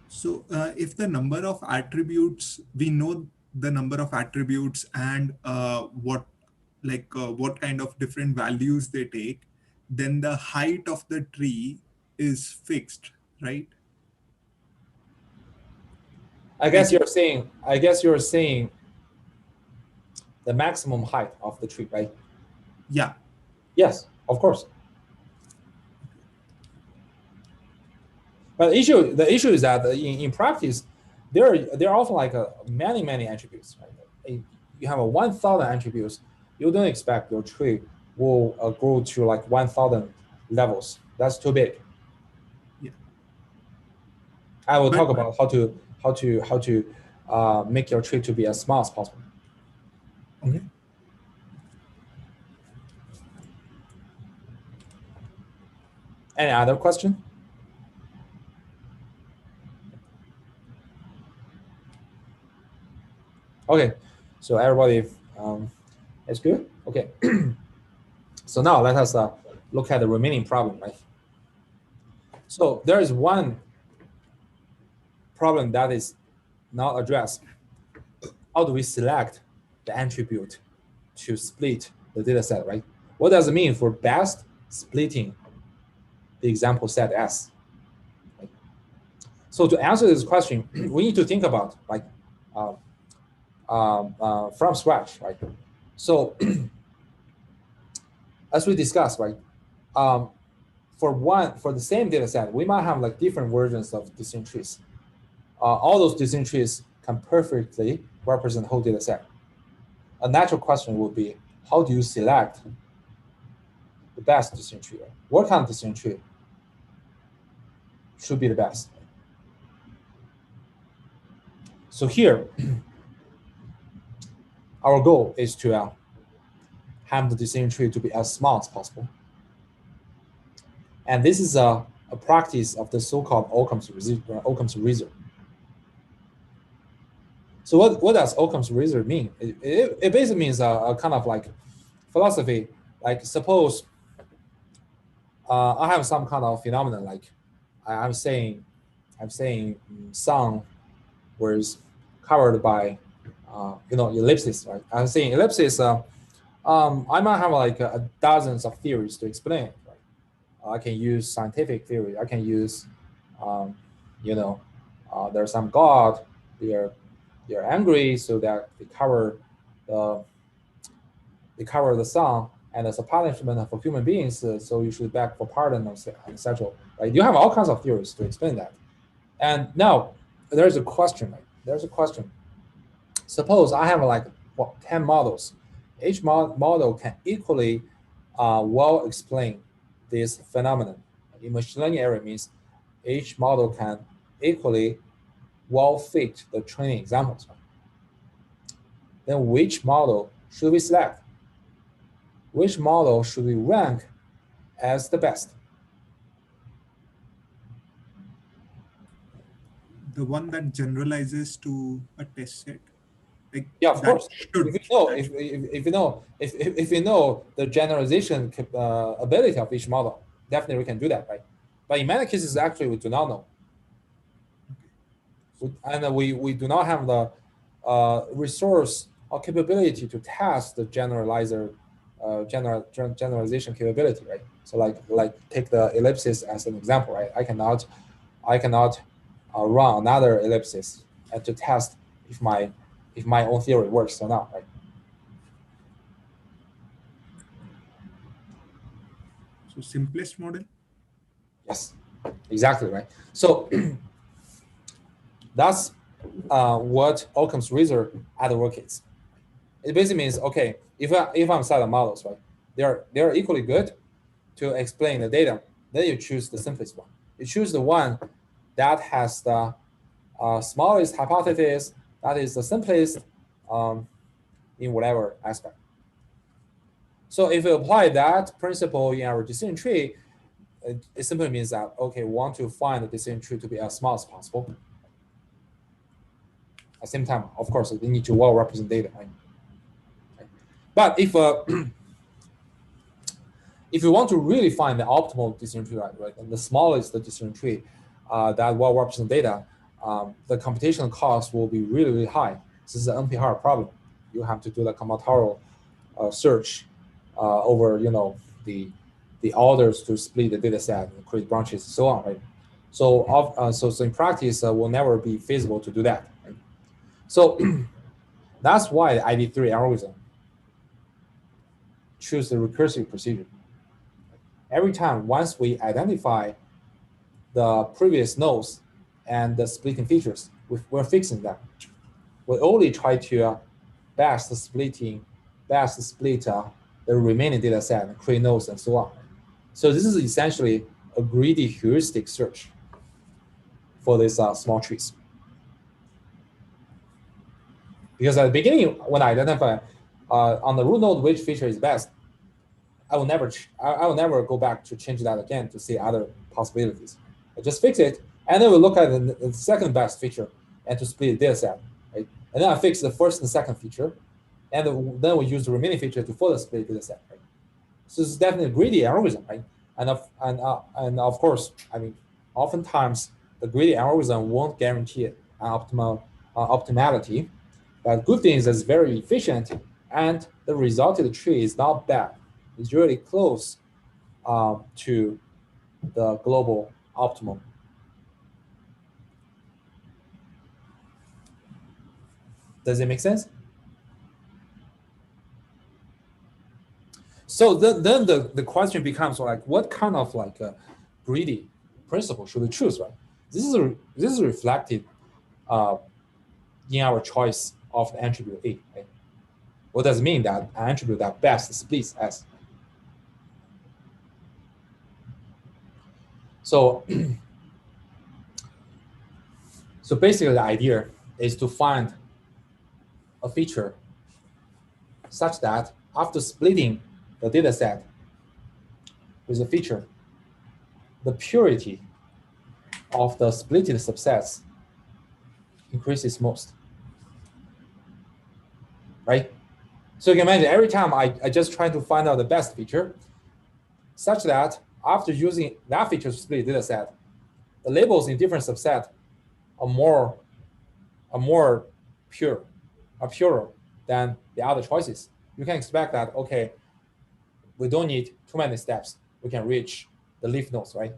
[SPEAKER 3] So if the number of attributes, we know the number of attributes and what kind of different values they take, then the height of the tree is fixed, right?
[SPEAKER 1] I guess you're saying the maximum height of the tree, right?
[SPEAKER 3] Yeah.
[SPEAKER 1] Yes, of course. But the issue is that in practice, there are often like many attributes, right? You have 1,000 attributes. You don't expect your tree will grow to like 1,000 levels. That's too big.
[SPEAKER 3] Yeah.
[SPEAKER 1] I will talk about how to make your tree to be as small as possible.
[SPEAKER 3] Okay.
[SPEAKER 1] Any other question? Okay, so everybody is good? Okay. So now let us look at the remaining problem, right? So there is one problem that is not addressed. How do we select the attribute to split the data set, right? What does it mean for best splitting the example set S? Right? So to answer this question, we need to think about like from scratch, right? So as we discussed, right, for the same data set, we might have like different versions of decision trees. All those decision trees can perfectly represent the whole data set. A natural question would be, how do you select the best decision tree? Right? What kind of decision tree should be the best? So here, our goal is to have the decision tree to be as small as possible. And this is a practice of the so-called Occam's razor. So what does Occam's razor mean? It basically means a kind of like philosophy. Like suppose I have some kind of phenomenon, like I'm saying sun was covered by ellipses, right? I'm saying ellipses. I might have like dozens of theories to explain it. Right? I can use scientific theory. I can use, there's some God there. they're angry, so that they cover the sun, and as a punishment for human beings, so you should beg for pardon, etc. Right? You have all kinds of theories to explain that. And now there's a question. Right? There's a question. Suppose I have like 10 models. Each model can equally well explain this phenomenon. In machine learning area means each model can equally well fit the training examples. Then which model should we select? Which model should we rank as the best?
[SPEAKER 3] The one that generalizes to a test set. Like
[SPEAKER 1] Yeah, of course.
[SPEAKER 3] Should,
[SPEAKER 1] if you know the generalization ability of each model, definitely we can do that, right? But in many cases, actually, we do not know, and we do not have the resource or capability to test the generalization capability, right? So like take the ellipsis as an example, right? I cannot run another ellipsis and to test if my own theory works or not, right?
[SPEAKER 3] So simplest model?
[SPEAKER 1] Yes, exactly right. So that's what Occam's razor advocates. It basically means, okay, if I'm set of models, right, they're equally good to explain the data, then you choose the simplest one. You choose the one that has the smallest hypothesis, that is the simplest in whatever aspect. So if you apply that principle in our decision tree, it simply means that, okay, we want to find the decision tree to be as small as possible. At the same time, of course, we need to well represent data, right? But if if you want to really find the optimal decision tree, right, and the smallest decision tree that well represent data, the computational cost will be really, really high. This is an NP-hard problem. You have to do the combinatorial search over, the orders to split the data set and create branches and so on, right? So in practice, will never be feasible to do that. Right? So that's why the ID3 algorithm choose the recursive procedure. Every time, once we identify the previous nodes and the splitting features, we're fixing them. We only try to best split the remaining data set and create nodes and so on. So this is essentially a greedy heuristic search for these small trees. Because at the beginning, when I identify on the root node which feature is best, I will never go back to change that again to see other possibilities. I just fix it, and then we look at the second best feature and to split the data set, right? And then I fix the first and second feature, and then we use the remaining feature to further split the data set, right? So it's definitely a greedy algorithm, right? And of course, I mean, oftentimes the greedy algorithm won't guarantee an optimality, but good thing is it's very efficient, and the resulted tree is not bad. It's really close to the global optimum. Does it make sense? So then the question becomes like, what kind of like a greedy principle should we choose, right? This is reflected in our choice of the attribute A. Right? What does it mean that an attribute that best splits S? So, so basically the idea is to find a feature such that after splitting the data set with a feature, the purity of the splitted subsets increases most, right? So you can imagine every time I just try to find out the best feature, such that after using that feature to split the data set, the labels in different subsets are purer than the other choices. You can expect that, okay, we don't need too many steps. We can reach the leaf nodes, right?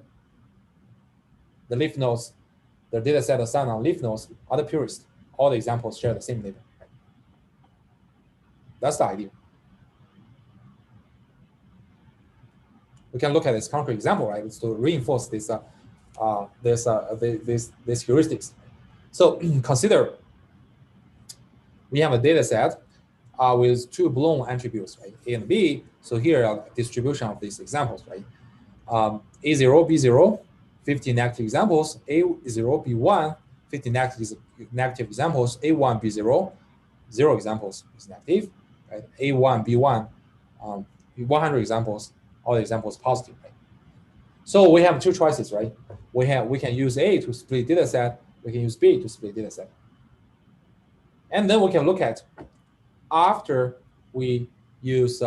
[SPEAKER 1] The leaf nodes, the data set assigned on leaf nodes are the purest. all the examples share the same label. Right? That's the idea. We can look at this concrete example, right, to reinforce this heuristics. So consider we have a data set with two blown attributes, right, A and B. So here are distribution of these examples, right? A0, B0, 50 negative examples, A0, B1, 50 negative examples, A1, B0, 0 examples is negative, right? A1, B1, 100 examples, all the examples positive, right? So we have two choices, right? We can use A to split data set, we can use B to split data set. And then we can look at after we use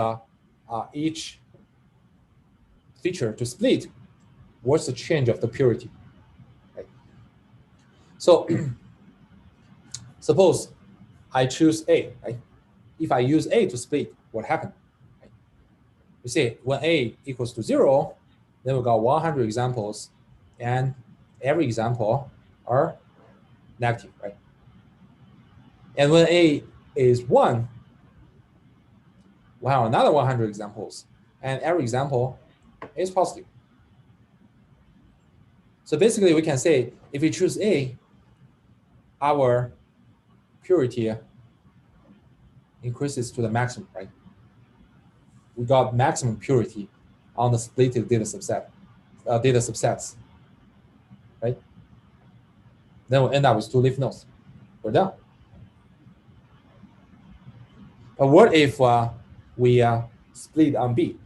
[SPEAKER 1] each feature to split, what's the change of the purity, right? So suppose I choose A, right? If I use A to split, what happened? Right? You see, when A equals to 0, then we got 100 examples, and every example are negative, right? And when A is 1, we have another 100 examples, and every example is positive. So basically, we can say if we choose A, our purity increases to the maximum, right? We got maximum purity on the splitted data subsets, right? Then we'll end up with two leaf nodes. We're done. But what if we split on B?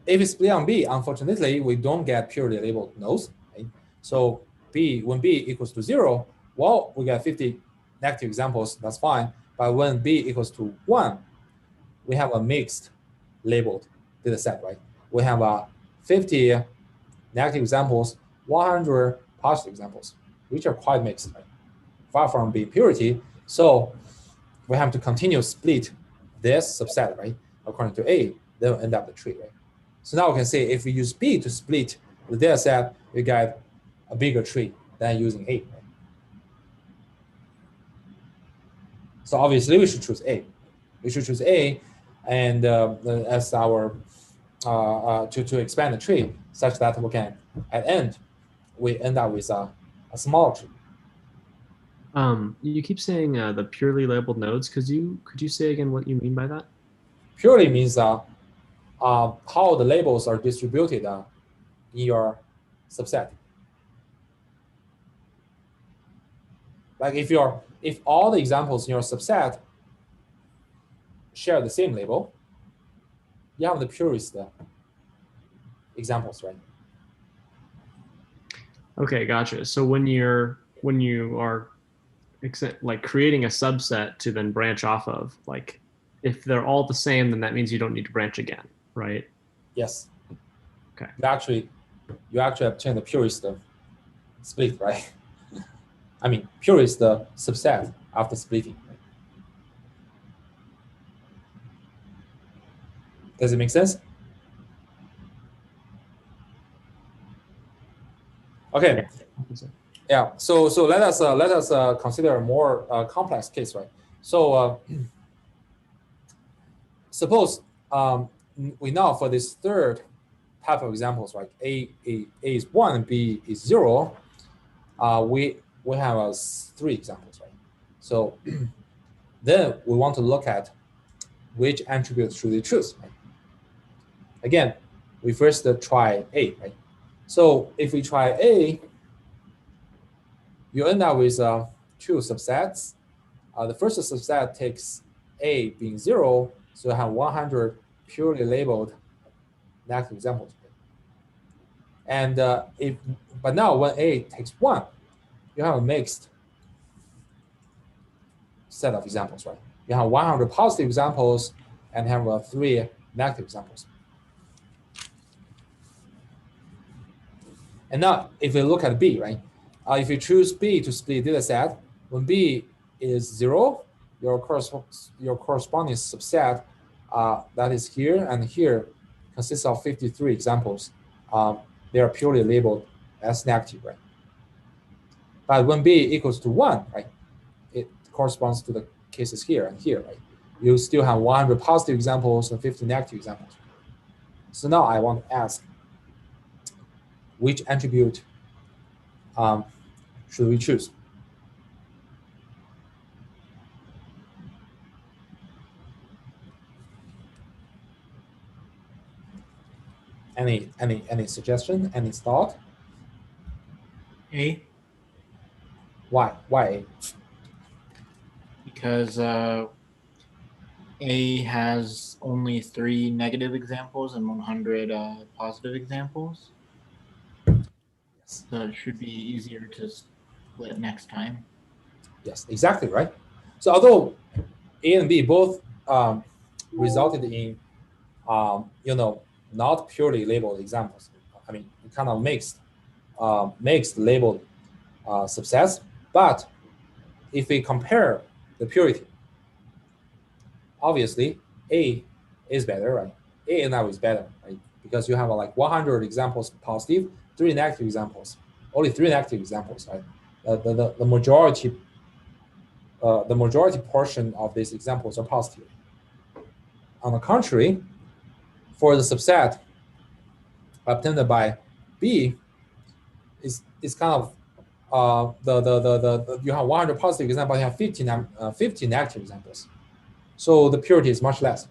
[SPEAKER 1] If we split on B, unfortunately, we don't get purely labeled nodes. Right? So when B equals to 0, well, we get 50 negative examples, that's fine. But when B equals to 1, we have a mixed labeled data set, right? We have 50 negative examples, 100 positive examples, which are quite mixed, right? Far from being purity. So we have to continue split this subset, right? According to A, then we'll end up the tree, right? So now we can say if we use B to split the data set, we get a bigger tree than using A. Right? So obviously we should choose A. We should choose A, and as our to expand the tree such that we can at end we end up with a small tree.
[SPEAKER 6] You keep saying the purely labeled nodes. Could you say again what you mean by that?
[SPEAKER 1] Purely means how the labels are distributed in your subset. Like if all the examples in your subset share the same label, you have the purest examples, right?
[SPEAKER 6] Okay, gotcha. So when you are like creating a subset to then branch off of, like if they're all the same, then that means you don't need to branch again, right?
[SPEAKER 1] Yes.
[SPEAKER 6] Okay.
[SPEAKER 1] You actually obtain the purest split, right? I mean, purest subset after splitting. Does it make sense? Okay. Yeah. So let us consider a more complex case, right? So suppose we know for this third type of examples, right? A is 1 and B is 0. We have 3 examples, right? So then we want to look at which attributes should we choose, right? Again, we first try A, right? So if we try A, you end up with 2 subsets. The first subset takes A being 0, so you have 100 purely labeled negative examples. And but now when A takes 1, you have a mixed set of examples, right? You have 100 positive examples and have 3 negative examples. And now if we look at B, right? If you choose B to split data set, when B is 0, your corresponding subset that is here and here consists of 53 examples. They are purely labeled as negative, right? But when B equals to 1, right, it corresponds to the cases here and here, right? You still have 100 positive examples and 50 negative examples. So now I want to ask, which attribute should we choose? Any suggestion? Any thought?
[SPEAKER 7] A,
[SPEAKER 1] Why? Why?
[SPEAKER 7] because A has only 3 negative examples and 100 positive examples.
[SPEAKER 1] Yes.
[SPEAKER 7] So it should be easier to split next time.
[SPEAKER 1] Yes, exactly right. So although A and B both resulted in not purely labeled examples. I mean, it kind of mixed labeled subsets. But if we compare the purity, obviously A is better, right? A now is better, right? Because you have like 100 examples positive, 3 negative examples, only 3 negative examples, right? The majority portion of these examples are positive. On the contrary, for the subset obtained by B, is kind of you have 100 positive examples, you have 50 negative examples. So the purity is much less.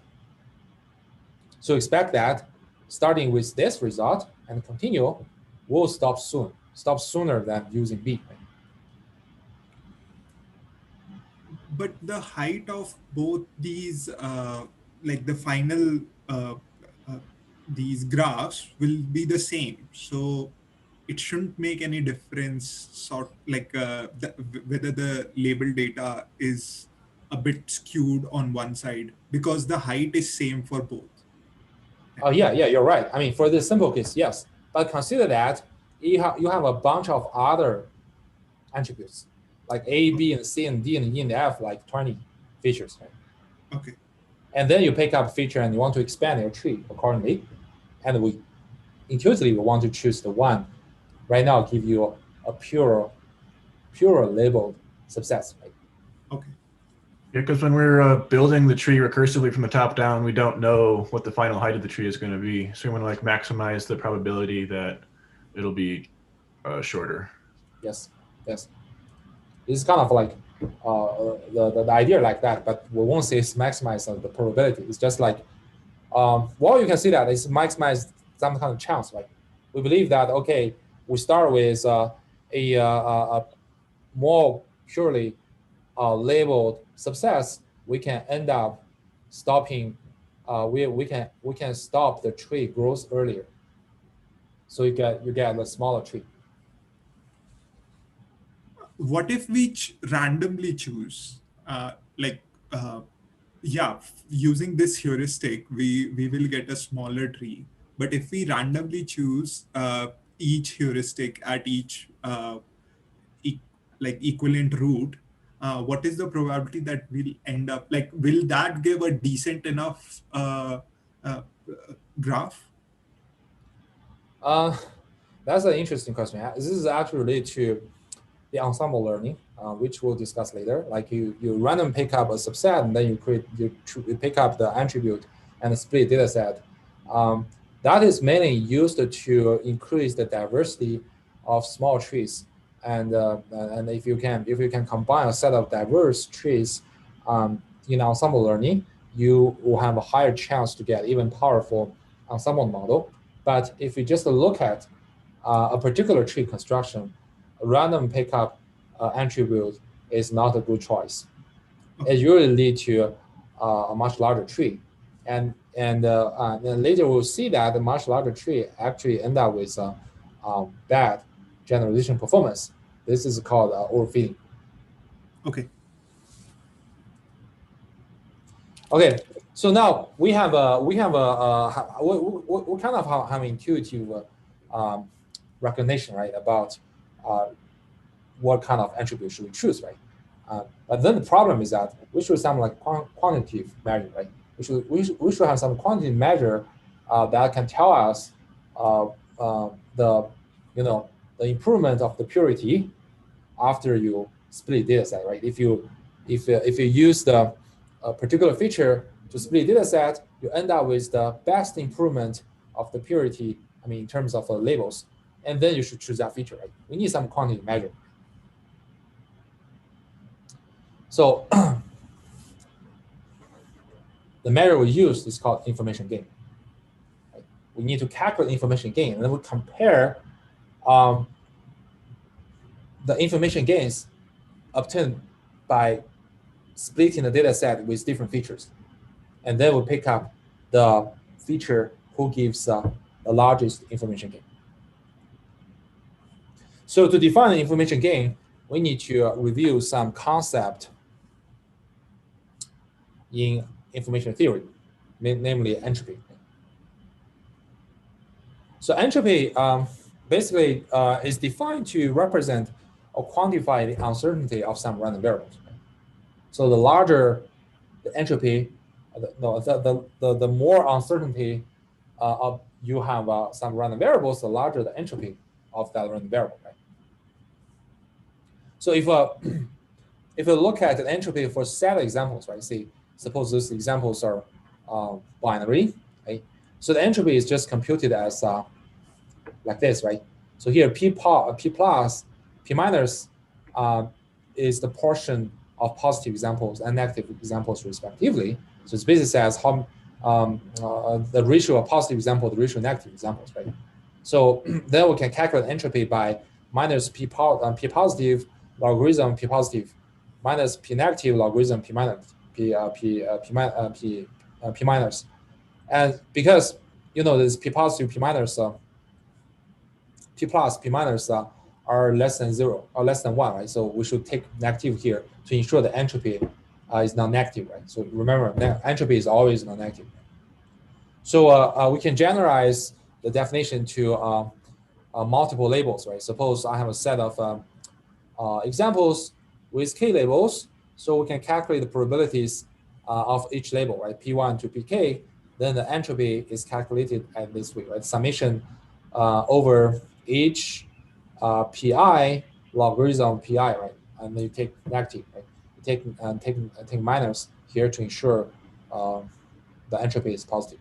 [SPEAKER 1] So expect that starting with this result and continue, will stop sooner than using B. Right?
[SPEAKER 3] But the height of both these, like the final, these graphs will be the same. So it shouldn't make any difference, whether the label data is a bit skewed on one side, because the height is same for both.
[SPEAKER 1] Oh yeah, you're right. I mean, for this simple case, yes. But consider that you have a bunch of other attributes, like A, B, and C, and D, and E, and F, like 20 features. Right?
[SPEAKER 3] Okay.
[SPEAKER 1] And then you pick up a feature and you want to expand your tree accordingly. And we intuitively want to choose the one right now give you a pure labeled subset. Right?
[SPEAKER 3] Okay.
[SPEAKER 8] Yeah, because when we're building the tree recursively from the top down, we don't know what the final height of the tree is going to be. So we want to like maximize the probability that it'll be shorter.
[SPEAKER 1] Yes. It's kind of like the idea like that, but we won't say it's maximize the probability. It's just like, well, you can see that it's maximize some kind of chance, right? We believe that, okay, we start with a more purely labeled subsets, we can end up stopping, we can stop the tree growth earlier. So you get a smaller tree.
[SPEAKER 3] What if we randomly choose, using this heuristic, we will get a smaller tree. But if we randomly choose each heuristic at each equivalent root, what is the probability that we'll end up, will that give a decent enough graph?
[SPEAKER 1] That's an interesting question. This is actually related to the ensemble learning, which we'll discuss later. Like you random pick up a subset, and then you pick up the attribute and split data set. That is mainly used to increase the diversity of small trees. And if you can combine a set of diverse trees in ensemble learning, you will have a higher chance to get even powerful ensemble model. But if you just look at a particular tree construction, a random pickup attribute is not a good choice. It usually leads to a much larger tree, and then later we'll see that the much larger tree actually end up with bad generalization performance. This is called overfitting.
[SPEAKER 3] Okay.
[SPEAKER 1] Okay, so now we kind of have intuitive recognition, right, about what kind of attribute should we choose, right? But then the problem is that we should have like quantitative measure, right? We should have some quantitative measure that can tell us the improvement of the purity after you split data set, right? If you use the particular feature to split data set, you end up with the best improvement of the purity, I mean, in terms of labels, and then you should choose that feature, right? We need some quantity measure. So the measure we use is called information gain. Right? We need to calculate information gain, and then we compare the information gains obtained by splitting the data set with different features. And then we pick up the feature who gives the largest information gain. So to define the information gain, we need to review some concept in information theory, namely entropy. So entropy basically is defined to represent or quantify the uncertainty of some random variables. So the larger the entropy, the more uncertainty of you have some random variables, the larger the entropy of that random variable, right? So if if you look at the entropy for set examples, right? See, suppose those examples are binary, right? So the entropy is just computed as like this, right? So here P plus, P minus is the portion of positive examples and negative examples respectively. So it's basically says how the ratio of positive example, the ratio of negative examples, right? So then we can calculate entropy by minus P positive logarithm P positive minus P negative logarithm P minus P minus. And because this P positive P minus P plus, P minus are less than 0 or less than 1, right? So we should take negative here to ensure the entropy is non-negative, right? So remember, entropy is always non-negative. So we can generalize the definition to multiple labels, right? Suppose I have a set of examples with k labels, so we can calculate the probabilities of each label, right? P1 to Pk, then the entropy is calculated at this way, right? Summation over each pi logarithm pi, right? And then you take negative, right? You take minus here to ensure the entropy is positive.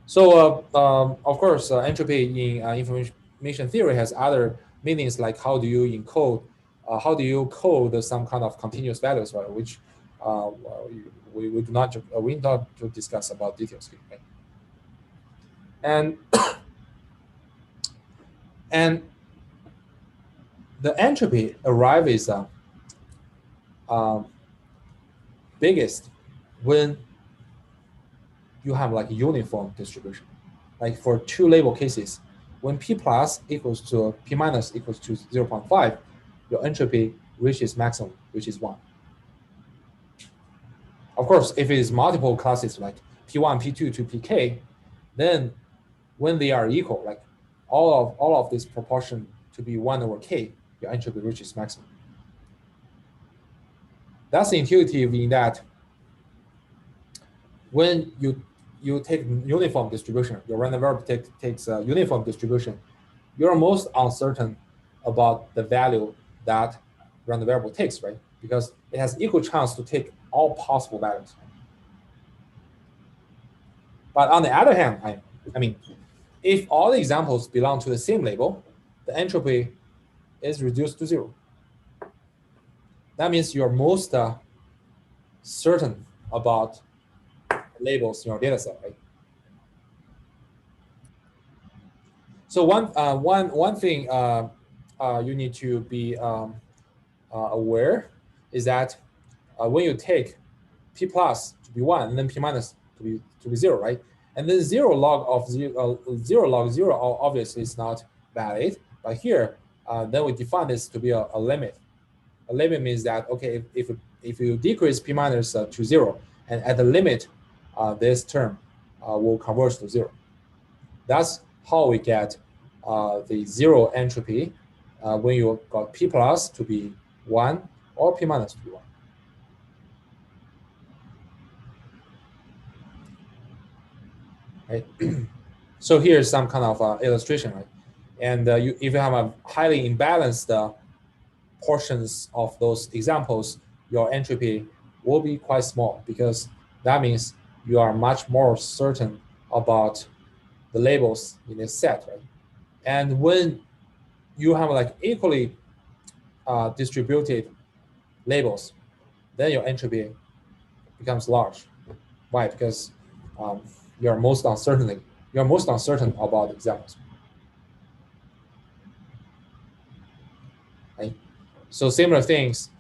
[SPEAKER 1] So of course, entropy in information theory has other meanings, like how do you code some kind of continuous values, right? Which we do not to discuss about details here, right? And the entropy arrives biggest when you have like uniform distribution. Like for two label cases, when P plus equals to P minus equals to 0.5, your entropy reaches maximum, which is 1. Of course, if it is multiple classes like P1, P2 to Pk, then when they are equal, like all of this proportion to be 1 over k, your entropy reaches maximum. That's intuitive in that when you take uniform distribution, your random variable takes a uniform distribution, you're most uncertain about the value that random variable takes, right? Because it has equal chance to take all possible values. But on the other hand, I mean, if all the examples belong to the same label, the entropy is reduced to 0. That means you're most certain about labels in your data set, right? So one thing you need to be aware is that when you take P plus to be 1 and then P minus to be 0, right? And then 0 log 0 obviously is not valid. But here, then we define this to be a limit. A limit means that, okay, if you decrease P minus to 0, and at the limit, this term will converge to 0. That's how we get the 0 entropy when you got P plus to be 1 or P minus to be 1. Right? So here's some kind of illustration, right? And if you have a highly imbalanced portions of those examples, your entropy will be quite small, because that means you are much more certain about the labels in this set, right? And when you have like equally distributed labels, then your entropy becomes large. Why? Because you're most uncertain about the examples. Right? So similar things,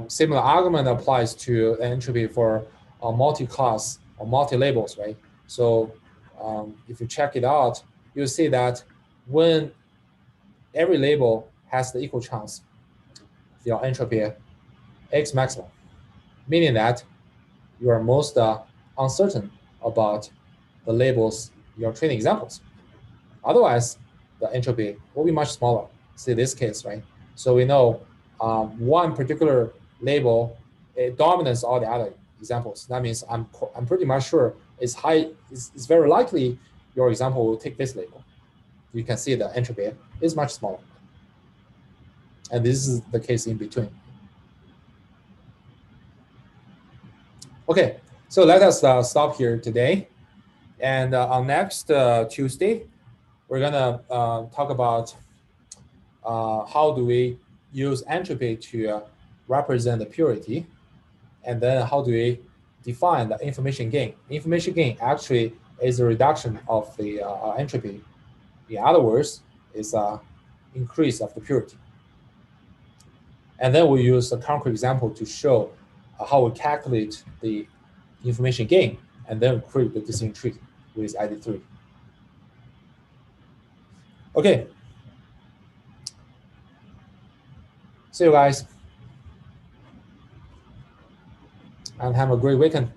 [SPEAKER 1] similar argument applies to entropy for multi-class or multi-labels, right? So if you check it out, you'll see that when every label has the equal chance, your entropy X maximum, meaning that you are most uncertain about the labels in your training examples. Otherwise, the entropy will be much smaller. See this case, right? So we know one particular label, it dominates all the other examples. That means I'm pretty much sure it's high. It's very likely your example will take this label. You can see the entropy is much smaller. And this is the case in between. Okay, so let us stop here today. And on next Tuesday, we're gonna talk about how do we use entropy to represent the purity, and then how do we define the information gain. Information gain actually is a reduction of the entropy. In other words, is an increase of the purity. And then we use a concrete example to show how we calculate the information gain and then create the decision tree with ID3. Okay. See you guys. And have a great weekend.